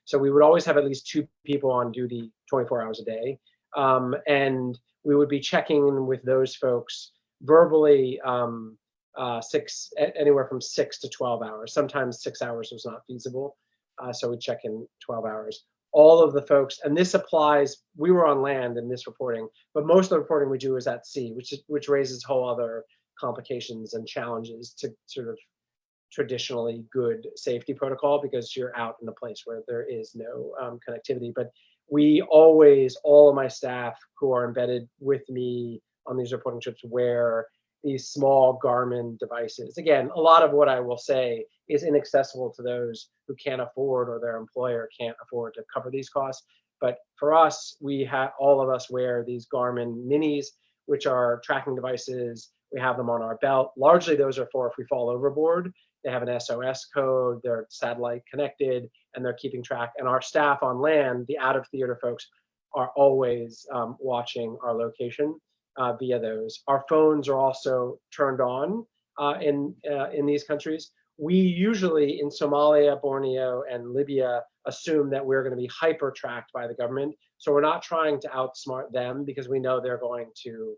So we would always have at least 2 people on duty 24 hours a day. And we would be checking in with those folks verbally anywhere from 6 to 12 hours. Sometimes 6 hours was not feasible. So we check in 12 hours. All of the folks, and this applies, we were on land in this reporting, but most of the reporting we do is at sea, which raises whole other complications and challenges to sort of traditionally good safety protocol, because you're out in a place where there is no connectivity. But we always, all of my staff who are embedded with me on these reporting trips, wear these small Garmin devices. Again, a lot of what I will say is inaccessible to those who can't afford, or their employer can't afford to cover these costs. But for us, all of us wear these Garmin minis, which are tracking devices. We have them on our belt. Largely, those are for if we fall overboard. They have an SOS code, they're satellite connected, and they're keeping track. And our staff on land, the out of theater folks, are always watching our location via those. Our phones are also turned on in these countries. We usually, in Somalia, Borneo, and Libya, assume that we're going to be hyper tracked by the government. So we're not trying to outsmart them, because we know they're going to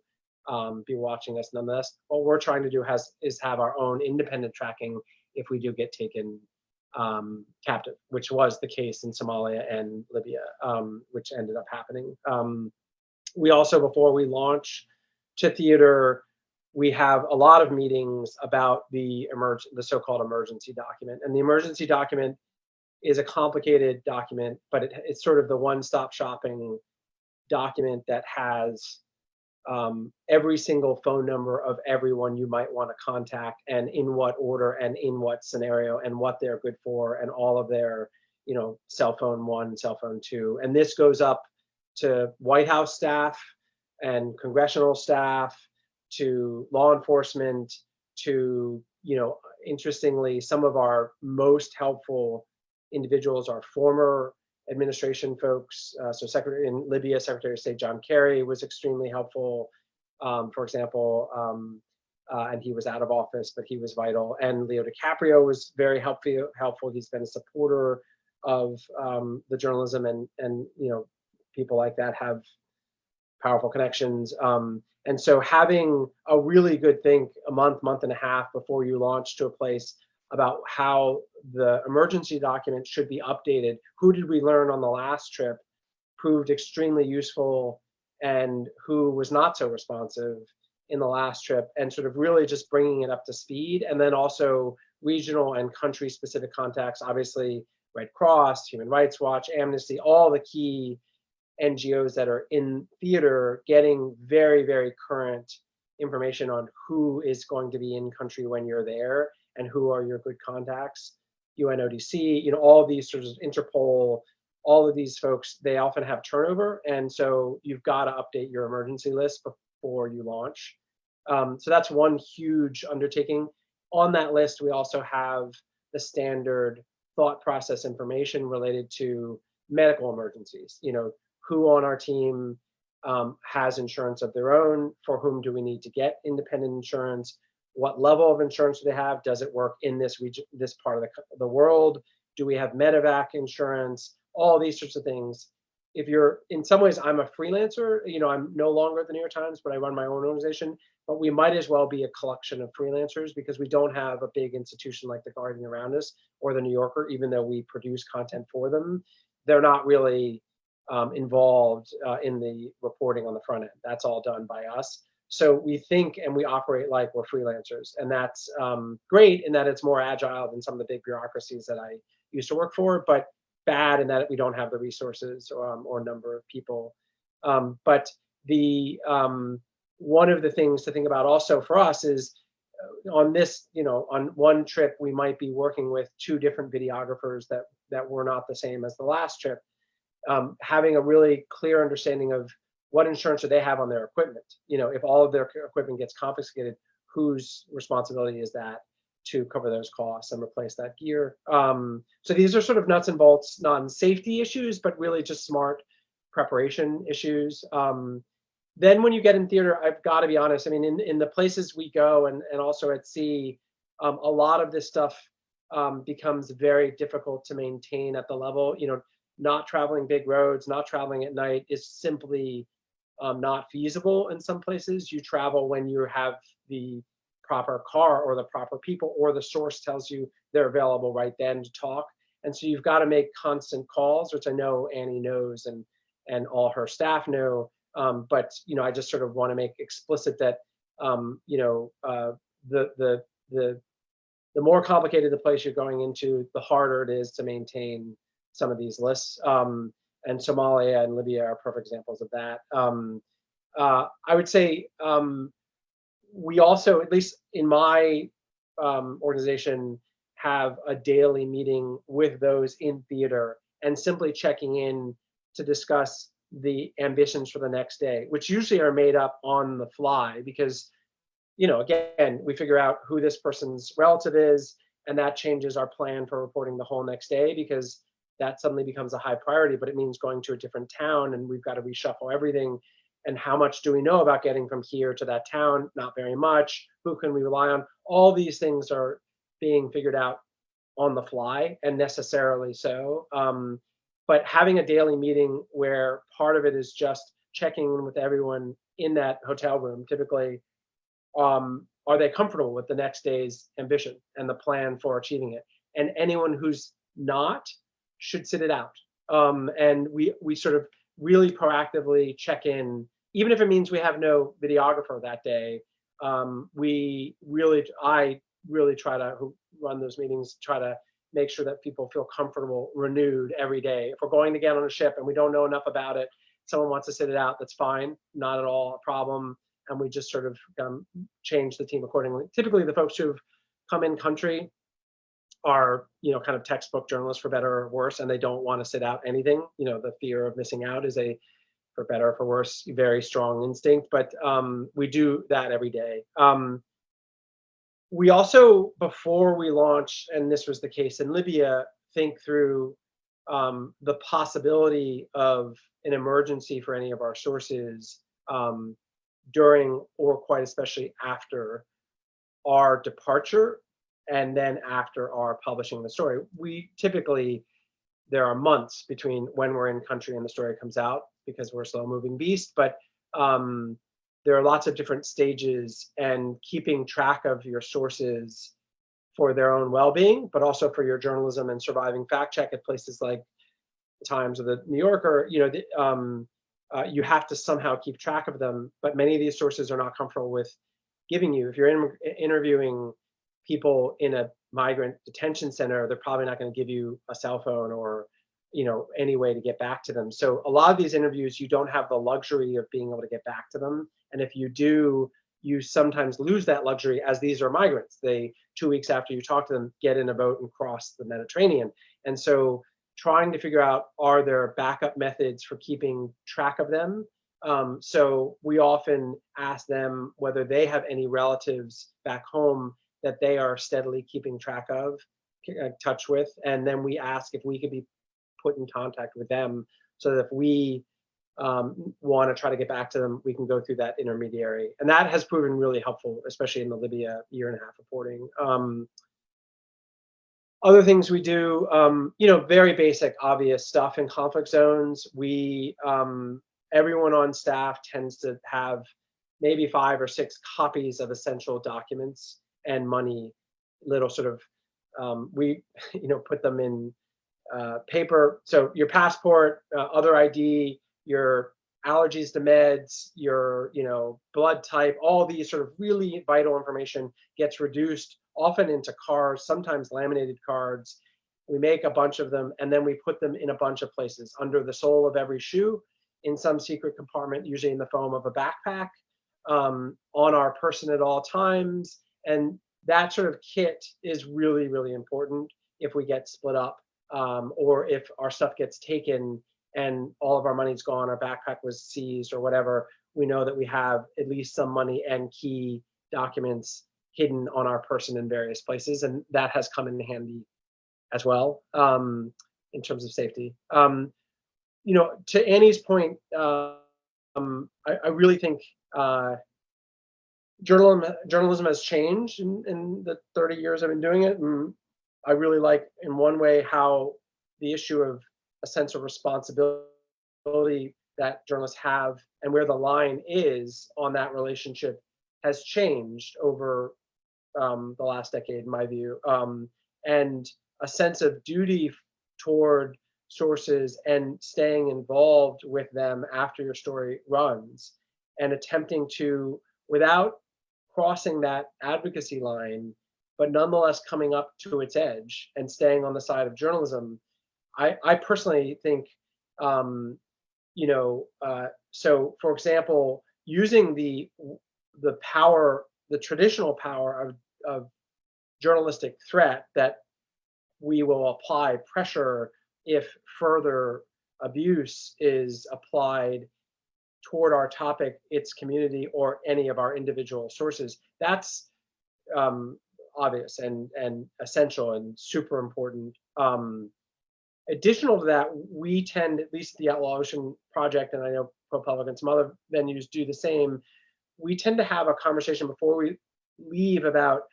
be watching us nonetheless. What we're trying to do is have our own independent tracking if we do get taken captive, which was the case in Somalia and Libya, which ended up happening. We also, before we launch to theater, we have a lot of meetings about the so-called emergency document. And the emergency document is a complicated document, but it's sort of the one-stop shopping document that has every single phone number of everyone you might want to contact, and in what order and in what scenario, and what they're good for, and all of their, cell phone 1, cell phone 2. And this goes up to White House staff and congressional staff, to law enforcement, to, interestingly, some of our most helpful individuals are former administration folks. So in Libya, Secretary of State John Kerry was extremely helpful, for example, and he was out of office, but he was vital. And Leo DiCaprio was very helpful. He's been a supporter of the journalism, and people like that have powerful connections. And so having a really good think a month and a half before you launch to a place about how the emergency document should be updated. Who did we learn on the last trip proved extremely useful, and who was not so responsive in the last trip, and sort of really just bringing it up to speed. And then also regional and country specific contacts, obviously Red Cross, Human Rights Watch, Amnesty, all the key NGOs that are in theater, getting very, very current information on who is going to be in country when you're there, and who are your good contacts. UNODC, all of these sorts of Interpol, all of these folks, they often have turnover. And so you've got to update your emergency list before you launch. So that's one huge undertaking. On that list, we also have the standard thought process information related to medical emergencies. Who on our team has insurance of their own? For whom do we need to get independent insurance? What level of insurance do they have? Does it work in this region, this part of the world? Do we have medevac insurance? All these sorts of things. If you're, in some ways, I'm a freelancer, I'm no longer at the New York Times, but I run my own organization, but we might as well be a collection of freelancers, because we don't have a big institution like The Guardian around us, or The New Yorker, even though we produce content for them. They're not really involved in the reporting on the front end. That's all done by us. So we think and we operate like we're freelancers, and that's great in that it's more agile than some of the big bureaucracies that I used to work for, but bad in that we don't have the resources or number of people. But the one of the things to think about also for us is on this, on one trip, we might be working with 2 different videographers that were not the same as the last trip. Having a really clear understanding of what insurance do they have on their equipment. If all of their equipment gets confiscated, whose responsibility is that? to cover those costs and replace that gear. So these are sort of nuts and bolts, non-safety issues, but really just smart preparation issues. Then when you get in theater, I've got to be honest, I mean, in the places we go and also at sea, a lot of this stuff becomes very difficult to maintain at the level, not traveling big roads, not traveling at night is simply not feasible in some places. You travel when you have the proper car or the proper people, or the source tells you they're available right then to talk. And so you've got to make constant calls, which I know Annie knows and all her staff know. But I just sort of want to make explicit that the more complicated the place you're going into, the harder it is to maintain some of these lists. And Somalia and Libya are perfect examples of that. I would say we also, at least in my organization, have a daily meeting with those in theater and simply checking in to discuss the ambitions for the next day, which usually are made up on the fly because, again, we figure out who this person's relative is, and that changes our plan for reporting the whole next day because that suddenly becomes a high priority, but it means going to a different town and we've got to reshuffle everything. And how much do we know about getting from here to that town? Not very much. Who can we rely on? All these things are being figured out on the fly, and necessarily so. But having a daily meeting where part of it is just checking in with everyone in that hotel room, typically, are they comfortable with the next day's ambition and the plan for achieving it? And anyone who's not should sit it out. And we sort of really proactively check in, even if it means we have no videographer that day. I really try to run those meetings, try to make sure that people feel comfortable, renewed every day. If we're going to get on a ship and we don't know enough about it, someone wants to sit it out, that's fine, not at all a problem. And we just sort of change the team accordingly. Typically, the folks who've come in country are, kind of textbook journalists for better or worse, and they don't want to sit out anything. The fear of missing out is for better or for worse, very strong instinct, but we do that every day. We also, before we launch, and this was the case in Libya, think through the possibility of an emergency for any of our sources during or quite especially after our departure and then after our publishing the story. We typically, there are months between when we're in country and the story comes out because we're a slow moving beast, but there are lots of different stages, and keeping track of your sources for their own well-being, but also for your journalism and surviving fact check at places like the Times or the New Yorker, you have to somehow keep track of them, but many of these sources are not comfortable with giving you. If you're interviewing people in a migrant detention center, they're probably not going to give you a cell phone or any way to get back to them. So a lot of these interviews, you don't have the luxury of being able to get back to them. And if you do, you sometimes lose that luxury, as these are migrants. They, 2 weeks after you talk to them, get in a boat and cross the Mediterranean. And so trying to figure out, are there backup methods for keeping track of them? So we often ask them whether they have any relatives back home that they are steadily keeping track of, touch with. And then we ask if we could be put in contact with them so that if we want to try to get back to them, we can go through that intermediary. And that has proven really helpful, especially in the Libya 1.5 year reporting. Other things we do, very basic, obvious stuff in conflict zones. We, everyone on staff tends to have maybe 5 or 6 copies of essential documents and money, little sort of, we, put them in paper. So your passport, other ID, your allergies to meds, your blood type, all these sort of really vital information gets reduced often into cards, sometimes laminated cards. We make a bunch of them and then we put them in a bunch of places, under the sole of every shoe, in some secret compartment, usually in the foam of a backpack, on our person at all times. And that sort of kit is really, really important if we get split up, or if our stuff gets taken and all of our money's gone, our backpack was seized or whatever. We know that we have at least some money and key documents hidden on our person in various places, and that has come in handy as well in terms of safety. To Annie's point, I really think journalism has changed in the 30 years I've been doing it. And I really like, in one way, how the issue of a sense of responsibility that journalists have and where the line is on that relationship has changed over the last decade, in my view. And a sense of duty toward sources and staying involved with them after your story runs, and attempting to, without crossing that advocacy line, but nonetheless coming up to its edge and staying on the side of journalism. I personally think, so for example, using the power, the traditional power of journalistic threat, that we will apply pressure if further abuse is applied toward our topic, its community, or any of our individual sources. That's obvious and essential and super important. Additional to that, we tend, at least the Outlaw Ocean Project, and I know ProPublica and some other venues do the same, we tend to have a conversation before we leave about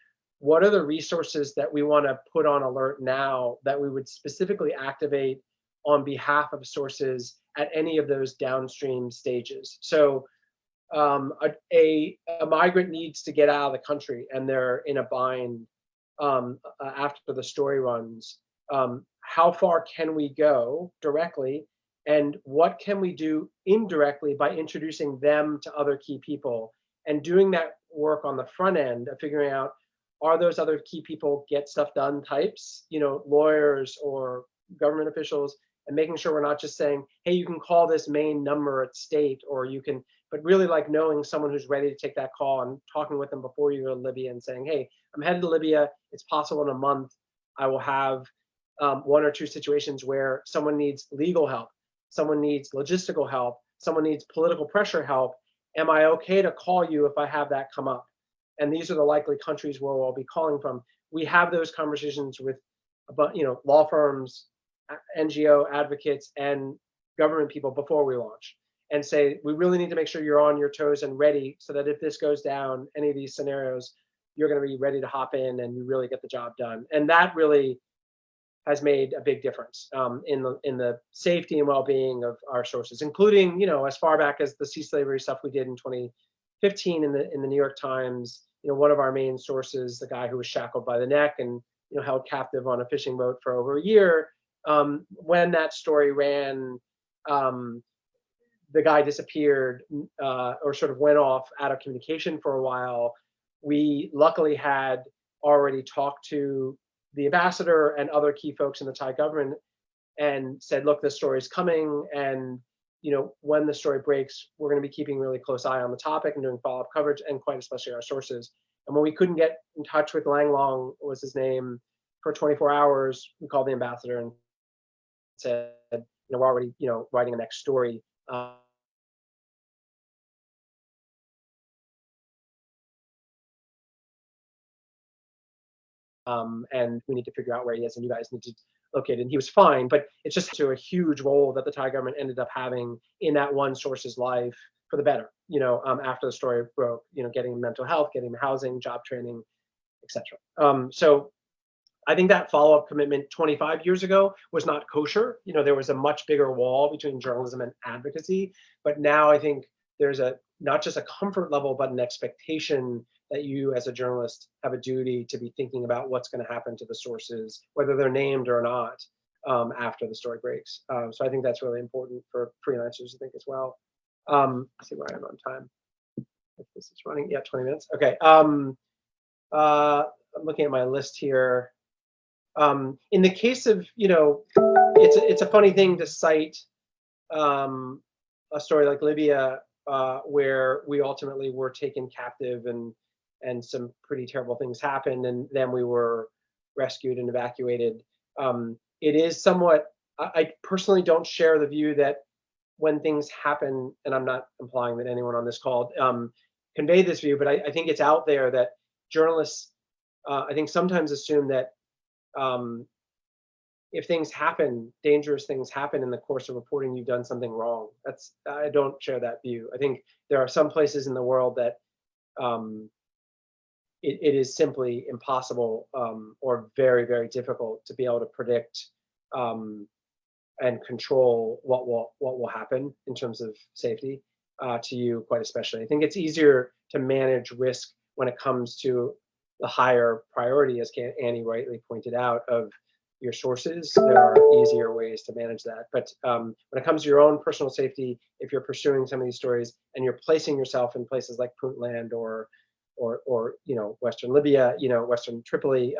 what are the resources that we want to put on alert now that we would specifically activate on behalf of sources at any of those downstream stages. So a migrant needs to get out of the country and they're in a bind after the story runs. How far can we go directly, and what can we do indirectly by introducing them to other key people, and doing that work on the front end of figuring out, are those other key people get stuff done types, lawyers or government officials, and making sure we're not just saying, hey, you can call this main number at state, or you can, but really like knowing someone who's ready to take that call and talking with them before you go to Libya and saying, hey, I'm headed to Libya. It's possible in a month I will have one or two situations where someone needs legal help, someone needs logistical help, someone needs political pressure help. Am I okay to call you if I have that come up? And these are the likely countries where we'll be calling from. We have those conversations with, law firms, NGO advocates, and government people before we launch, and say, we really need to make sure you're on your toes and ready, so that if this goes down, any of these scenarios, you're going to be ready to hop in and you really get the job done. And that really has made a big difference in the safety and well-being of our sources, including, as far back as the sea slavery stuff we did in 2015 in the New York Times. One of our main sources, the guy who was shackled by the neck and held captive on a fishing boat for over a year. When that story ran, the guy disappeared or sort of went off out of communication for a while. We luckily had already talked to the ambassador and other key folks in the Thai government and said, look, this story is coming, and when the story breaks, we're going to be keeping a really close eye on the topic and doing follow-up coverage, and quite especially our sources. And when we couldn't get in touch with Lang Long, was his name, for 24 hours, we called the ambassador and said, we're already, writing the next story. And we need to figure out where he is, and you guys need to locate it. And he was fine, but it's just a huge role that the Thai government ended up having in that one source's life for the better, after the story broke, getting him mental health, getting him housing, job training, etc. So I think that follow-up commitment 25 years ago was not kosher. There was a much bigger wall between journalism and advocacy, but now I think there's not just a comfort level, but an expectation that you as a journalist have a duty to be thinking about what's going to happen to the sources, whether they're named or not, after the story breaks. So I think that's really important for freelancers to think as well. Let's see where I am on time. If this is running, 20 minutes. Okay. I'm looking at my list here. In the case of, it's a funny thing to cite a story like Libya, where we ultimately were taken captive and some pretty terrible things happened, and then we were rescued and evacuated. It is somewhat, I personally don't share the view that when things happen, and I'm not implying that anyone on this call conveyed this view, but I think it's out there that journalists, I think, sometimes assume that if things happen, dangerous things happen in the course of reporting, you've done something wrong. I don't share that view. I think there are some places in the world that it is simply impossible or very, very difficult to be able to predict and control what will happen in terms of safety to you, quite especially. I think it's easier to manage risk when it comes to the higher priority, as Annie rightly pointed out, of your sources. There are easier ways to manage that. But when it comes to your own personal safety, if you're pursuing some of these stories and you're placing yourself in places like Puntland or Western Libya, Western Tripoli,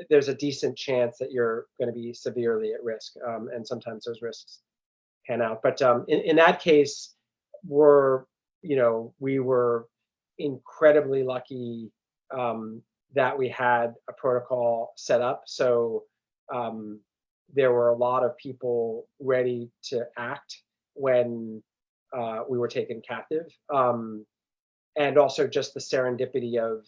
there's a decent chance that you're going to be severely at risk, and sometimes those risks pan out. But in that case, we were incredibly lucky that we had a protocol set up. So there were a lot of people ready to act when we were taken captive. And also just the serendipity of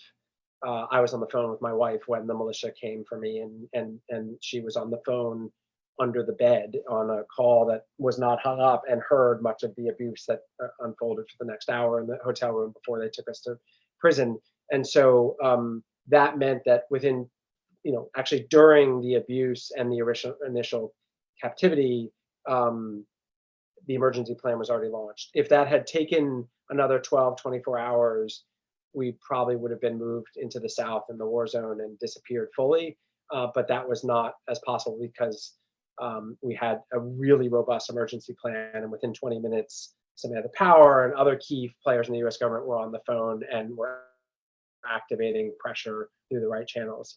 I was on the phone with my wife when the militia came for me, and she was on the phone under the bed on a call that was not hung up and heard much of the abuse that unfolded for the next hour in the hotel room before they took us to prison. And so that meant that within, actually during the abuse and the initial captivity, the emergency plan was already launched. If that had taken another 12, 24 hours, we probably would have been moved into the south in the war zone and disappeared fully. But that was not as possible because we had a really robust emergency plan, and within 20 minutes, somebody had the power and other key players in the US government were on the phone and were activating pressure through the right channels.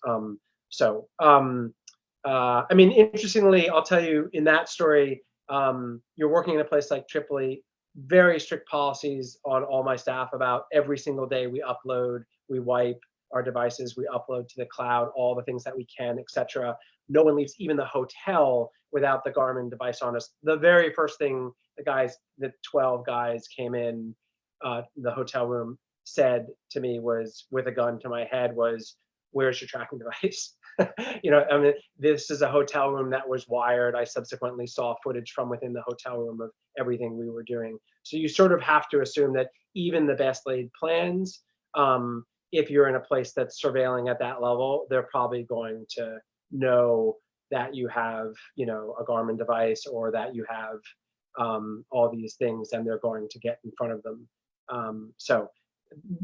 Interestingly, I'll tell you, in that story, you're working in a place like Tripoli, very strict policies on all my staff about every single day we upload, we wipe our devices, we upload to the cloud, all the things that we can, etc. No one leaves even the hotel without the Garmin device on us. The very first thing the 12 guys came in the hotel room said to me was, with a gun to my head, was, "Where's your tracking device?" This is a hotel room that was wired. I subsequently saw footage from within the hotel room of everything we were doing. So you sort of have to assume that even the best laid plans, if you're in a place that's surveilling at that level, they're probably going to know that you have, a Garmin device, or that you have all these things, and they're going to get in front of them. So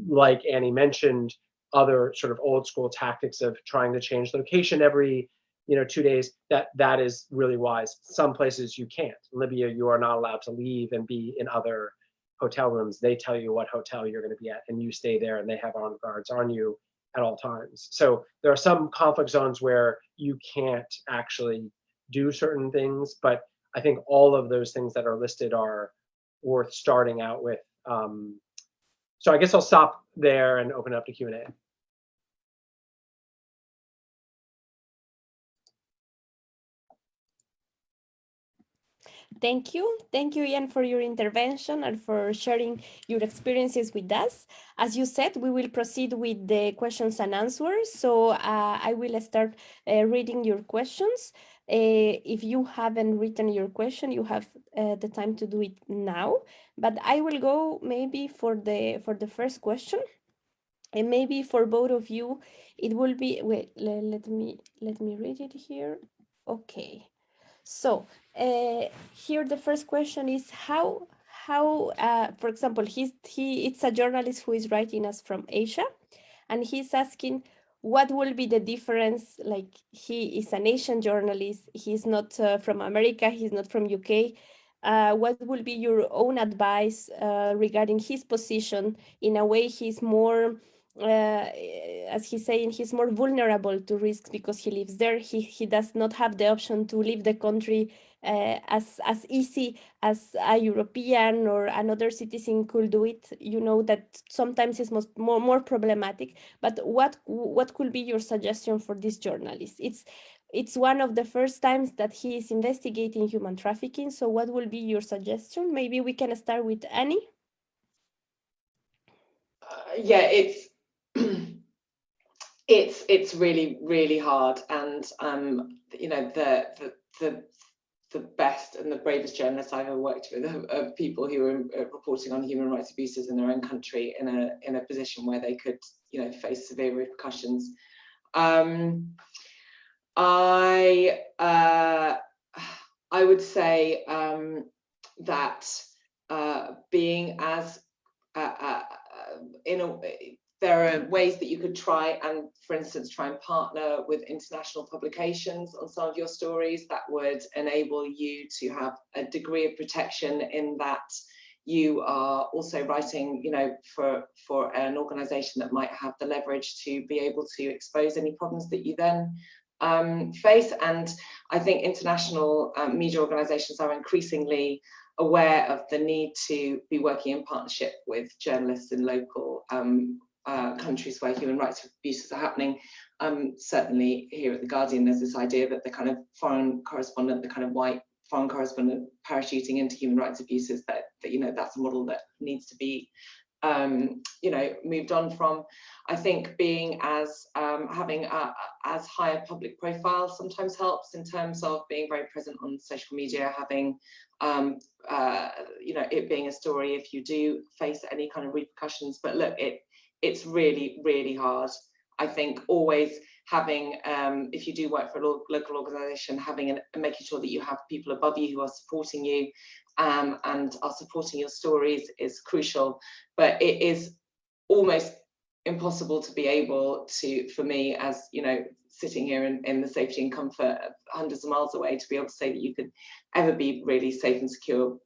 like Annie mentioned, other sort of old school tactics of trying to change location every 2 days, that is really wise. Some places you can't. Libya, you are not allowed to leave and be in other hotel rooms. They tell you what hotel you're going to be at, and you stay there, and they have armed guards on you at all times. So there are some conflict zones where you can't actually do certain things, but I think all of those things that are listed are worth starting out with. So I guess I'll stop there and open up to Q&A. Thank you, Ian, for your intervention and for sharing your experiences with us. As you said, we will proceed with the questions and answers. So I will start reading your questions. If you haven't written your question, you have the time to do it now. But I will go maybe for the first question, and maybe for both of you, it will be. Wait, let me read it here. Okay. So here the first question is how for example, it's a journalist who is writing us from Asia, and he's asking what will be the difference. Like, he is an Asian journalist, he's not from America, he's not from UK. What will be your own advice regarding his position? In a way, he's more as he's saying, he's more vulnerable to risks because he lives there. He does not have the option to leave the country as easy as a European or another citizen could do it. You know that sometimes it's more problematic. But what could be your suggestion for this journalist? It's one of the first times that he is investigating human trafficking. So what will be your suggestion? Maybe we can start with Annie. Yeah, it's it's really, really hard, and you know, the best and the bravest journalists I've ever worked with are people who are reporting on human rights abuses in their own country in a position where they could, you know, face severe repercussions. I would say that being as there are ways that you could try and, for instance, try and partner with international publications on some of your stories that would enable you to have a degree of protection in that you are also writing, you know, for an organization that might have the leverage to be able to expose any problems that you then face. And I think international media organizations are increasingly aware of the need to be working in partnership with journalists in local countries where human rights abuses are happening. Certainly here at The Guardian, there's this idea that the kind of foreign correspondent, the kind of white foreign correspondent parachuting into human rights abuses, that you know, that's a model that needs to be you know, moved on from. I think being as having as high a public profile sometimes helps in terms of being very present on social media, having you know, it being a story if you do face any kind of repercussions. But look, it's really, really hard. I think always having, if you do work for a local organisation, having and making sure that you have people above you who are supporting you and are supporting your stories is crucial. But it is almost impossible to be able to, for me, as you know, sitting here in the safety and comfort of hundreds of miles away, to be able to say that you could ever be really safe and secure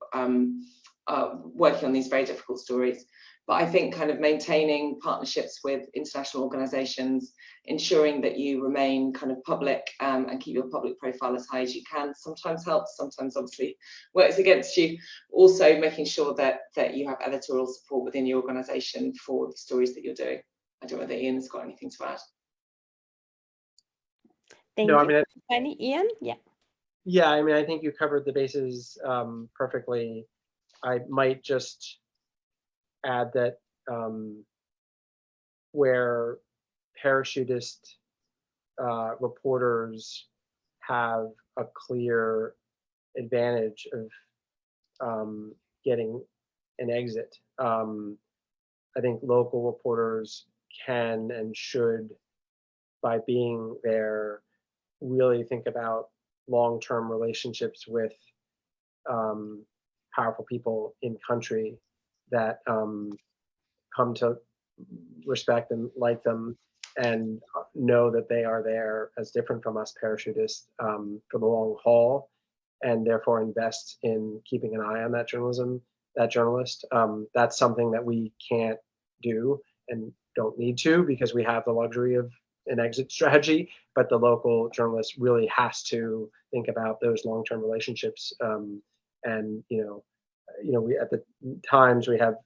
working on these very difficult stories. But I think kind of maintaining partnerships with international organizations, ensuring that you remain kind of public and keep your public profile as high as you can, sometimes helps, sometimes obviously works against you. Also making sure that you have editorial support within your organization for the stories that you're doing. I don't know whether Ian has got anything to add. Thank you. Any Ian? Yeah. Yeah, I mean, I think you covered the bases perfectly. I might just add that where parachutist reporters have a clear advantage of getting an exit, I think local reporters can and should, by being there, really think about long-term relationships with powerful people in country that come to respect and like them and know that they are there as different from us parachutists for the long haul, and therefore invest in keeping an eye on that journalist. That's something that we can't do and don't need to, because we have the luxury of an exit strategy, but the local journalist really has to think about those long-term relationships. And we at the Times, we have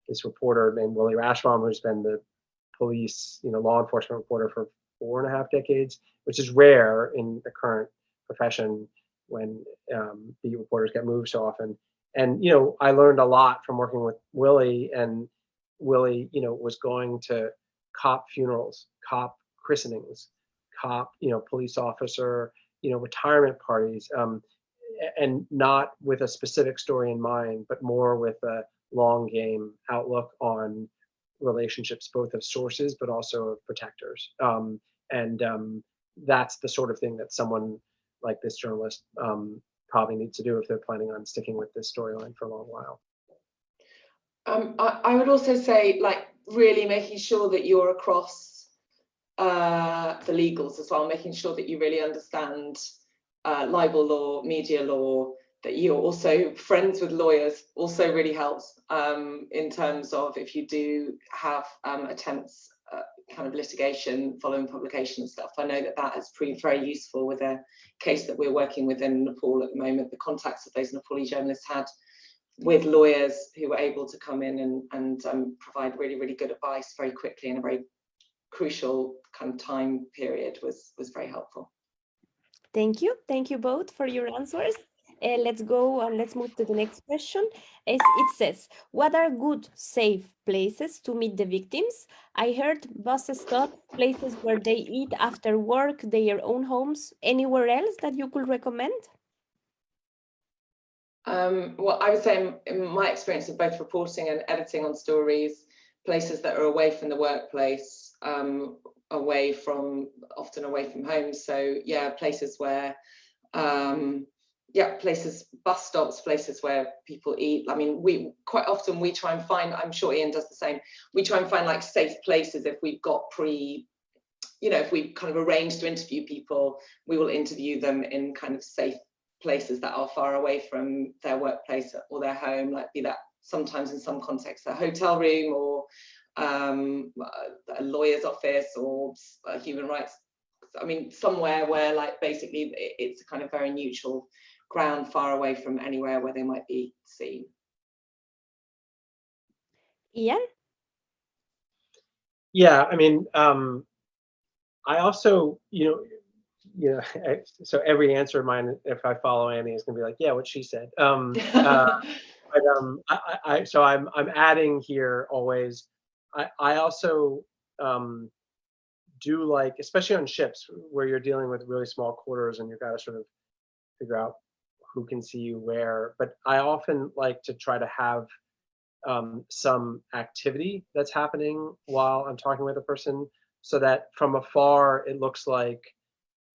this reporter named Willie Rashbaum, who's been the police, law enforcement reporter for 4.5 decades, which is rare in the current profession when beat reporters get moved so often. And I learned a lot from working with Willie. And Willie, was going to cop funerals, cop christenings, cop, police officer, retirement parties, and not with a specific story in mind, but more with a long game outlook on relationships, both of sources, but also of protectors. That's the sort of thing that someone like this journalist probably needs to do if they're planning on sticking with this storyline for a long while. I would also say, really making sure that you're across the legals as well, making sure that you really understand libel law, media law, that you're also friends with lawyers also really helps in terms of if you do have attempts kind of litigation following publication and stuff. I know that has proved very useful with a case that we're working with in Nepal at the moment. The contacts that those Nepali journalists had with lawyers who were able to come in and provide really, really good advice very quickly in a very crucial kind of time period was very helpful. Thank you both for your answers. Let's go and let's move to the next question. It says, what are good, safe places to meet the victims? I heard bus stops, places where they eat after work, their own homes. Anywhere else that you could recommend? Well, I would say in my experience of both reporting and editing on stories, places that are away from the workplace, often away from home. So yeah, places where, bus stops, places where people eat. I mean, we quite often try and find, I'm sure Ian does the same, we try and find like safe places if we've got if we kind of arrange to interview people, we will interview them in kind of safe places that are far away from their workplace or their home, like be that sometimes in some contexts a hotel room or a lawyer's office or a human rights. I mean, somewhere where like basically it's a kind of very neutral ground, far away from anywhere where they might be seen. Ian? Yeah, I mean, I also, so every answer of mine, if I follow Annie, is gonna be like, yeah, what she said. So I'm adding here always. I also do like, especially on ships where you're dealing with really small quarters and you've got to sort of figure out who can see you where. But I often like to try to have some activity that's happening while I'm talking with a person, so that from afar it looks like,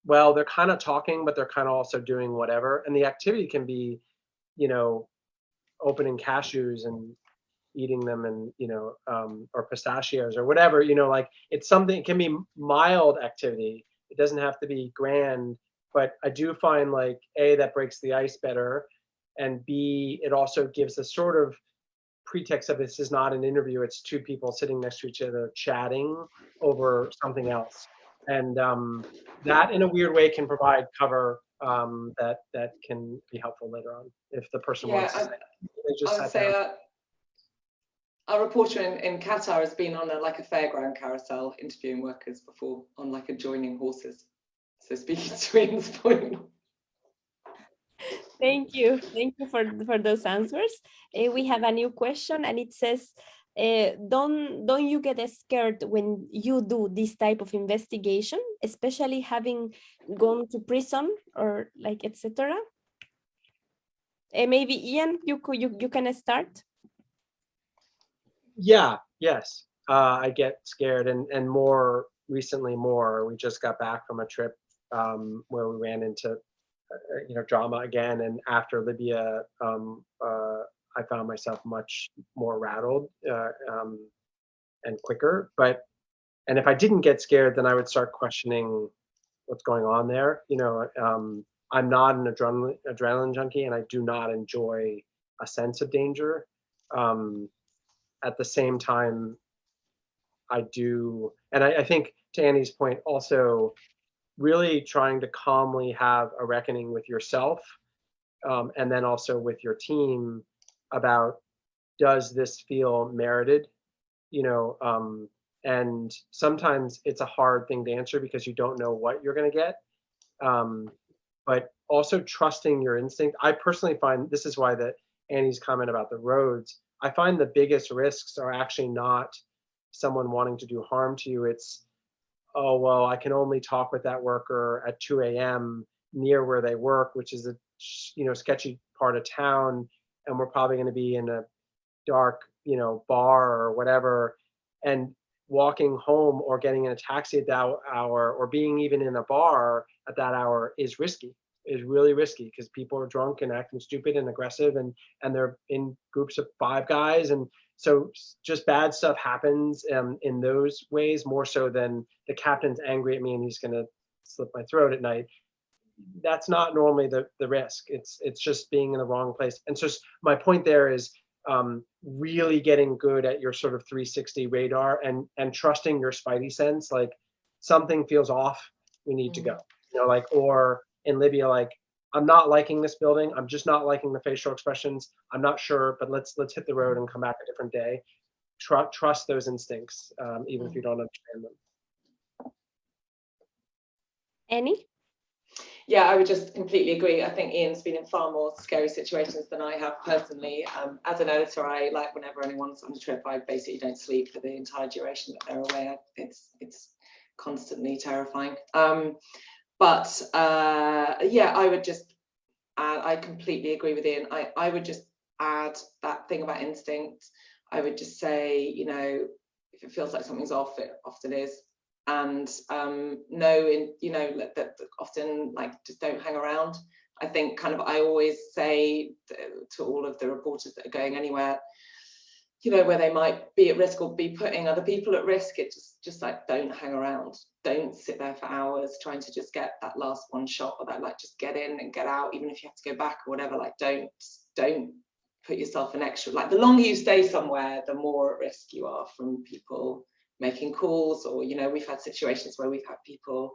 well, they're kind of talking, but they're kind of also doing whatever. And the activity can be, opening cashews and eating them, and or pistachios or whatever. Like it's something. It can be mild activity. It doesn't have to be grand. But I do find like A, that breaks the ice better, and B, it also gives a sort of pretext of this is not an interview, it's two people sitting next to each other chatting over something else. And that in a weird way can provide cover that can be helpful later on if the person wants to say. They just I would sat say down. our reporter in Qatar has been on a fairground carousel interviewing workers before on like adjoining horses. So speaking to Ian's point. Thank you for those answers. We have a new question, and it says, don't you get scared when you do this type of investigation, especially having gone to prison or like etc.? Maybe Ian, you can start. Yeah, yes. I get scared, and more recently, we just got back from a trip where we ran into drama again, and after Libya, I found myself much more rattled and quicker. And if I didn't get scared, then I would start questioning what's going on there. I'm not an adrenaline junkie, and I do not enjoy a sense of danger. At the same time, I do, and I think to Annie's point, also really trying to calmly have a reckoning with yourself, and then also with your team about, does this feel merited? And sometimes it's a hard thing to answer because you don't know what you're going to get. But also trusting your instinct. I personally find, this is why Annie's comment about the roads, I find the biggest risks are actually not someone wanting to do harm to you. It's, oh, well, I can only talk with that worker at 2 a.m. near where they work, which is a sketchy part of town, and we're probably going to be in a dark bar or whatever, and walking home or getting in a taxi at that hour or being even in a bar at that hour is really risky, because people are drunk and acting stupid and aggressive, and they're in groups of 5 guys, and so just bad stuff happens in those ways, more so than the captain's angry at me and he's going to slit my throat at night. That's not normally the risk. It's just being in the wrong place. And so my point there is really getting good at your sort of 360 radar and trusting your spidey sense. Like, something feels off, we need to go. Or in Libya, like, I'm not liking this building. I'm just not liking the facial expressions. I'm not sure, but let's hit the road and come back a different day. Trust those instincts, even if you don't understand them. Annie? Yeah, I would just completely agree. I think Ian's been in far more scary situations than I have personally. As an editor, I like whenever anyone's on a trip, I basically don't sleep for the entire duration that they're away. It's constantly terrifying. But yeah, I would just add, I completely agree with Ian. I would just add that thing about instinct. I would just say, you know, if it feels like something's off, it often is. And that often, like, just don't hang around. I think kind of I always say to all of the reporters that are going anywhere, you know, where they might be at risk or be putting other people at risk, it just like, don't hang around. Don't sit there for hours trying to just get that last one shot, or that, like, just get in and get out, even if you have to go back or whatever. Like, don't put yourself in extra, like, the longer you stay somewhere, the more at risk you are from people making calls. Or, you know, we've had situations where we've had people,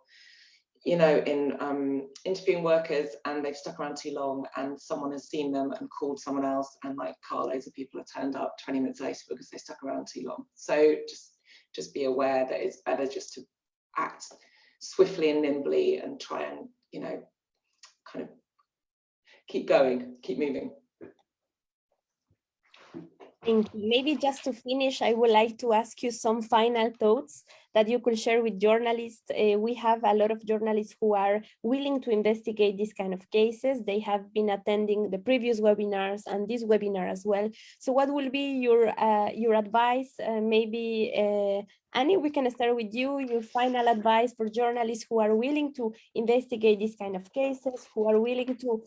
you know, in interviewing workers, and they've stuck around too long, and someone has seen them and called someone else, and like carloads of people have turned up 20 minutes later because they stuck around too long. So just be aware that it's better just to act swiftly and nimbly and try and, you know, kind of keep going, keep moving. Thank you. Maybe just to finish, I would like to ask you some final thoughts that you could share with journalists. We have a lot of journalists who are willing to investigate these kind of cases. They have been attending the previous webinars and this webinar as well. So what will be your advice? Maybe Annie, we can start with you. Your final advice for journalists who are willing to investigate these kind of cases, who are willing to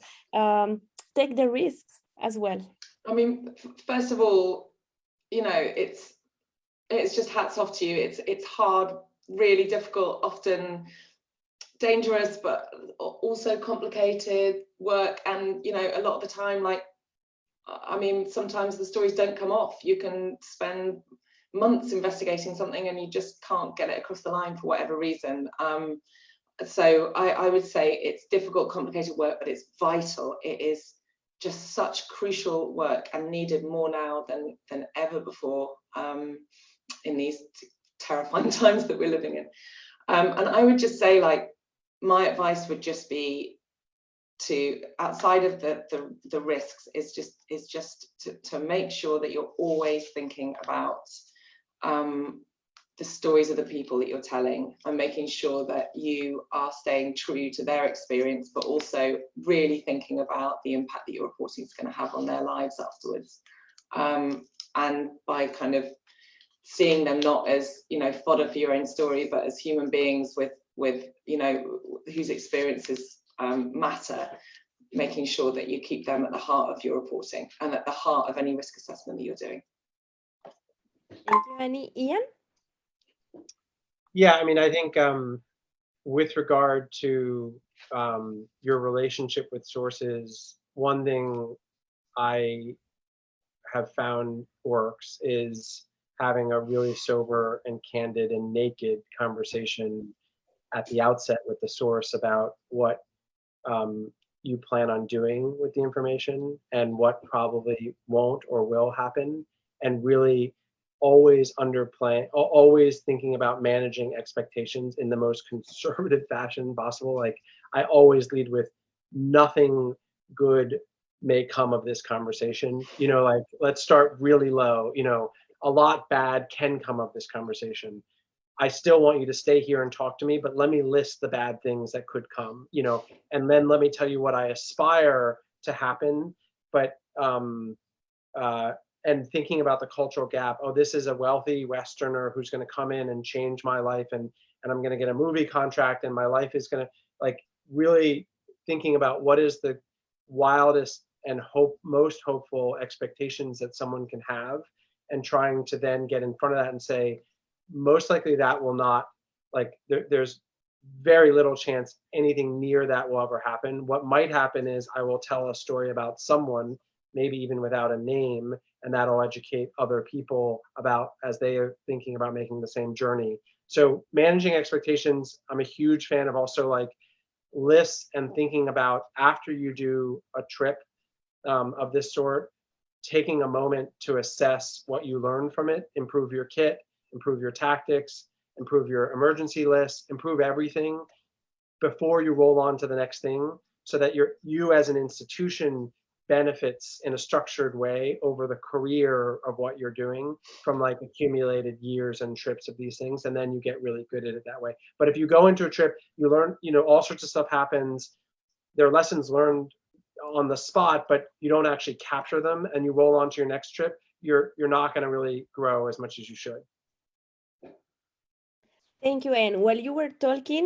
take the risks as well. I mean, first of all, you know, it's just hats off to you. It's hard, really difficult, often dangerous, but also complicated work. And, you know, a lot of the time, like, I mean, sometimes the stories don't come off. You can spend months investigating something and you just can't get it across the line for whatever reason. So I would say it's difficult, complicated work, but it's vital. It is just such crucial work and needed more now than ever before, in these terrifying times that we're living in. And I would just say, like, my advice would just be to, outside of the risks, is just to make sure that you're always thinking about the stories of the people that you're telling, and making sure that you are staying true to their experience, but also really thinking about the impact that your reporting is going to have on their lives afterwards. And by kind of seeing them not as, you know, fodder for your own story, but as human beings with you know, whose experiences matter, making sure that you keep them at the heart of your reporting and at the heart of any risk assessment that you're doing. Thank you, Annie. Ian? Yeah, I mean, I think with regard to your relationship with sources, one thing I have found works is having a really sober and candid and naked conversation at the outset with the source about what you plan on doing with the information and what probably won't or will happen, and really always always thinking about managing expectations in the most conservative fashion possible. Like, I always lead with nothing good may come of this conversation. You know, like, let's start really low. You know, a lot bad can come of this conversation. I still want you to stay here and talk to me, but let me list the bad things that could come, you know, and then let me tell you what I aspire to happen. But and thinking about the cultural gap. Oh, this is a wealthy Westerner who's going to come in and change my life, and I'm going to get a movie contract, and my life is going to, like, really thinking about what is the wildest and most hopeful expectations that someone can have, and trying to then get in front of that and say, most likely that will not, like, there's very little chance anything near that will ever happen. What might happen is I will tell a story about someone, maybe even without a name, and that'll educate other people about, as they are thinking about making the same journey. So managing expectations, I'm a huge fan of also, like, lists and thinking about, after you do a trip of this sort, taking a moment to assess what you learned from it, improve your kit, improve your tactics, improve your emergency list, improve everything, before you roll on to the next thing, so that you as an institution benefits in a structured way over the career of what you're doing from like accumulated years and trips of these things, and then you get really good at it that way. But if you go into a trip, you learn, all sorts of stuff happens. There are lessons learned on the spot, but you don't actually capture them, and you roll on to your next trip, you're not going to really grow as much as you should. Thank you, Anne. While you were talking,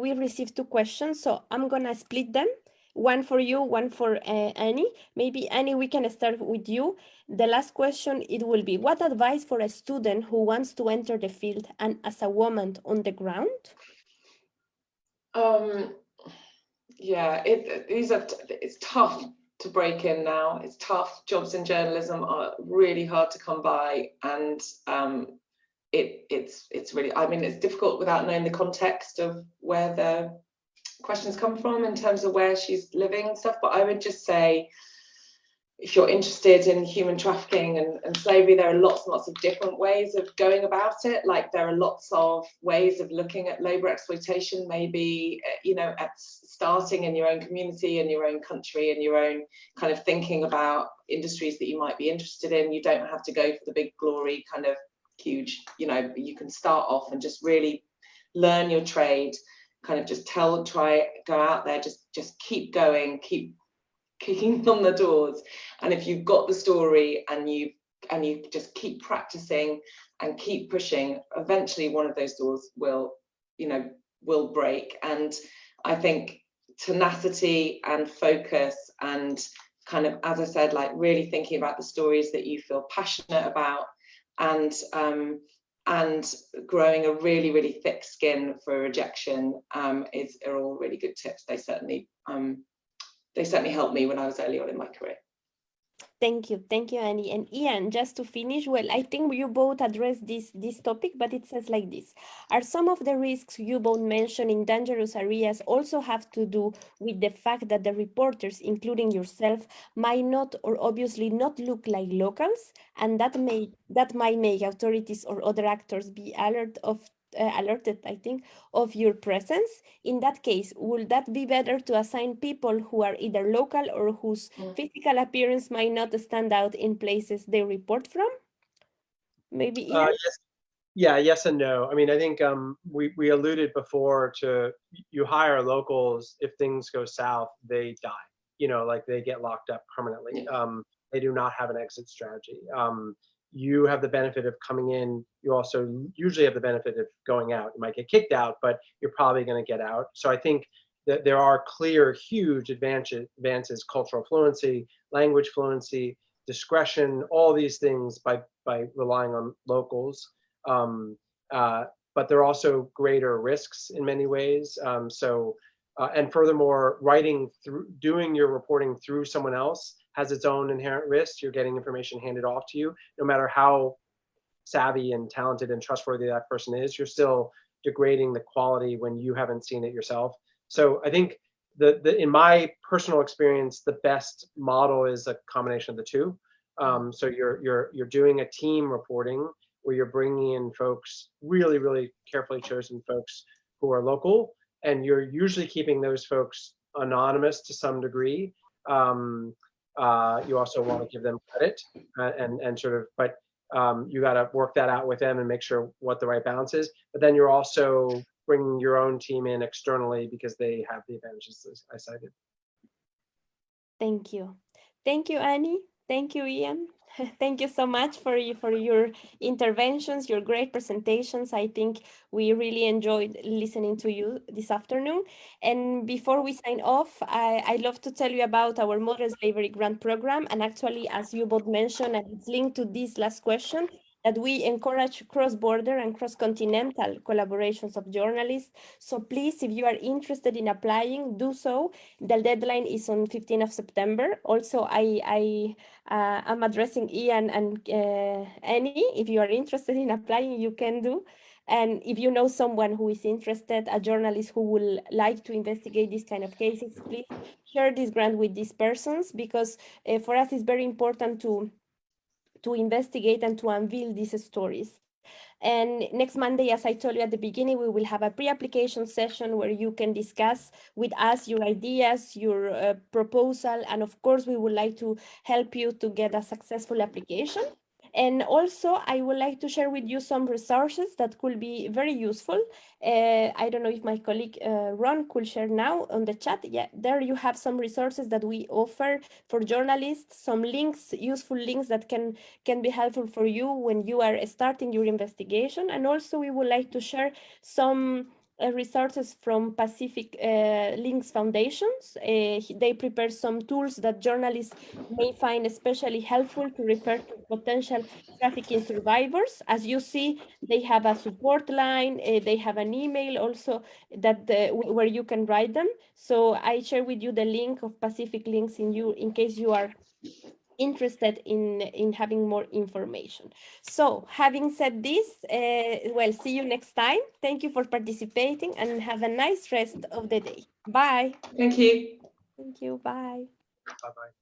we received 2 questions, so I'm gonna split them. One for you, one for Annie. Maybe Annie, we can start with you. The last question, it will be, what advice for a student who wants to enter the field and as a woman on the ground? Yeah, it's tough to break in now. It's tough. Jobs in journalism are really hard to come by, and it's really, I mean, it's difficult without knowing the context of where the questions come from in terms of where she's living and stuff. But I would just say, if you're interested in human trafficking and slavery, there are lots and lots of different ways of going about it. Like, there are lots of ways of looking at labor exploitation, maybe, at starting in your own community, in your own country, in your own kind of thinking about industries that you might be interested in. You don't have to go for the big glory kind of huge, you can start off and just really learn your trade, kind of just go out there, just keep going, keep kicking on the doors. And if you've got the story and you just keep practicing and keep pushing, eventually one of those doors will break. And I think tenacity and focus and kind of, as I said, like really thinking about the stories that you feel passionate about, and growing a really, really thick skin for rejection are all really good tips. They certainly helped me when I was early on in my career. Thank you, Annie. And Ian, just to finish, well, I think you both addressed this topic, but it says like this. Are some of the risks you both mentioned in dangerous areas also have to do with the fact that the reporters, including yourself, might not or obviously not look like locals, and that might make authorities or other actors be alerted, I think, of your presence? In that case, would that be better to assign people who are either local or whose physical appearance might not stand out in places they report from? Maybe Ian? Yes. Yeah, yes and no. I mean, I think we alluded before to, you hire locals, if things go south, they die. Like they get locked up permanently. They do not have an exit strategy. You have the benefit of coming in. You also usually have the benefit of going out. You might get kicked out, but you're probably going to get out. So I think that there are clear, huge advances, cultural fluency, language fluency, discretion, all these things by relying on locals. But there are also greater risks in many ways. And furthermore, doing your reporting through someone else has its own inherent risks. You're getting information handed off to you. No matter how savvy and talented and trustworthy that person is, you're still degrading the quality when you haven't seen it yourself. So I think in my personal experience, the best model is a combination of the two. So you're doing a team reporting where you're bringing in folks, really, really carefully chosen folks who are local, and you're usually keeping those folks anonymous to some degree. You also want to give them credit and sort of, but you got to work that out with them and make sure what the right balance is. But then you're also bringing your own team in externally because they have the advantages I cited. Thank you. Thank you, Annie. Thank you, Ian. Thank you so much for your interventions, your great presentations. I think we really enjoyed listening to you this afternoon. And before we sign off, I'd love to tell you about our Modern Slavery Grant Program. And actually, as you both mentioned, and it's linked to this last question, that we encourage cross-border and cross-continental collaborations of journalists. So please, if you are interested in applying, do so. The deadline is on 15th of September. Also, I'm addressing Ian and Annie. If you are interested in applying, you can do. And if you know someone who is interested, a journalist who will like to investigate these kind of cases, please share this grant with these persons, because for us it's very important to investigate and to unveil these stories. And next Monday, as I told you at the beginning, we will have a pre-application session where you can discuss with us your ideas, your proposal, and of course, we would like to help you to get a successful application. And also, I would like to share with you some resources that could be very useful. I don't know if my colleague Ron could share now on the chat. Yeah, there you have some resources that we offer for journalists, some links, useful links that can be helpful for you when you are starting your investigation. And also, we would like to share some resources from Pacific Links Foundations. They prepare some tools that journalists may find especially helpful to refer to potential trafficking survivors. As you see, they have a support line, they have an email also that where you can write them. So I share with you the link of Pacific Links in case you are interested in having more information. So having said this, well, see you next time. Thank you for participating and have a nice rest of the day. Bye. Thank you. Thank you. Bye. Bye-bye.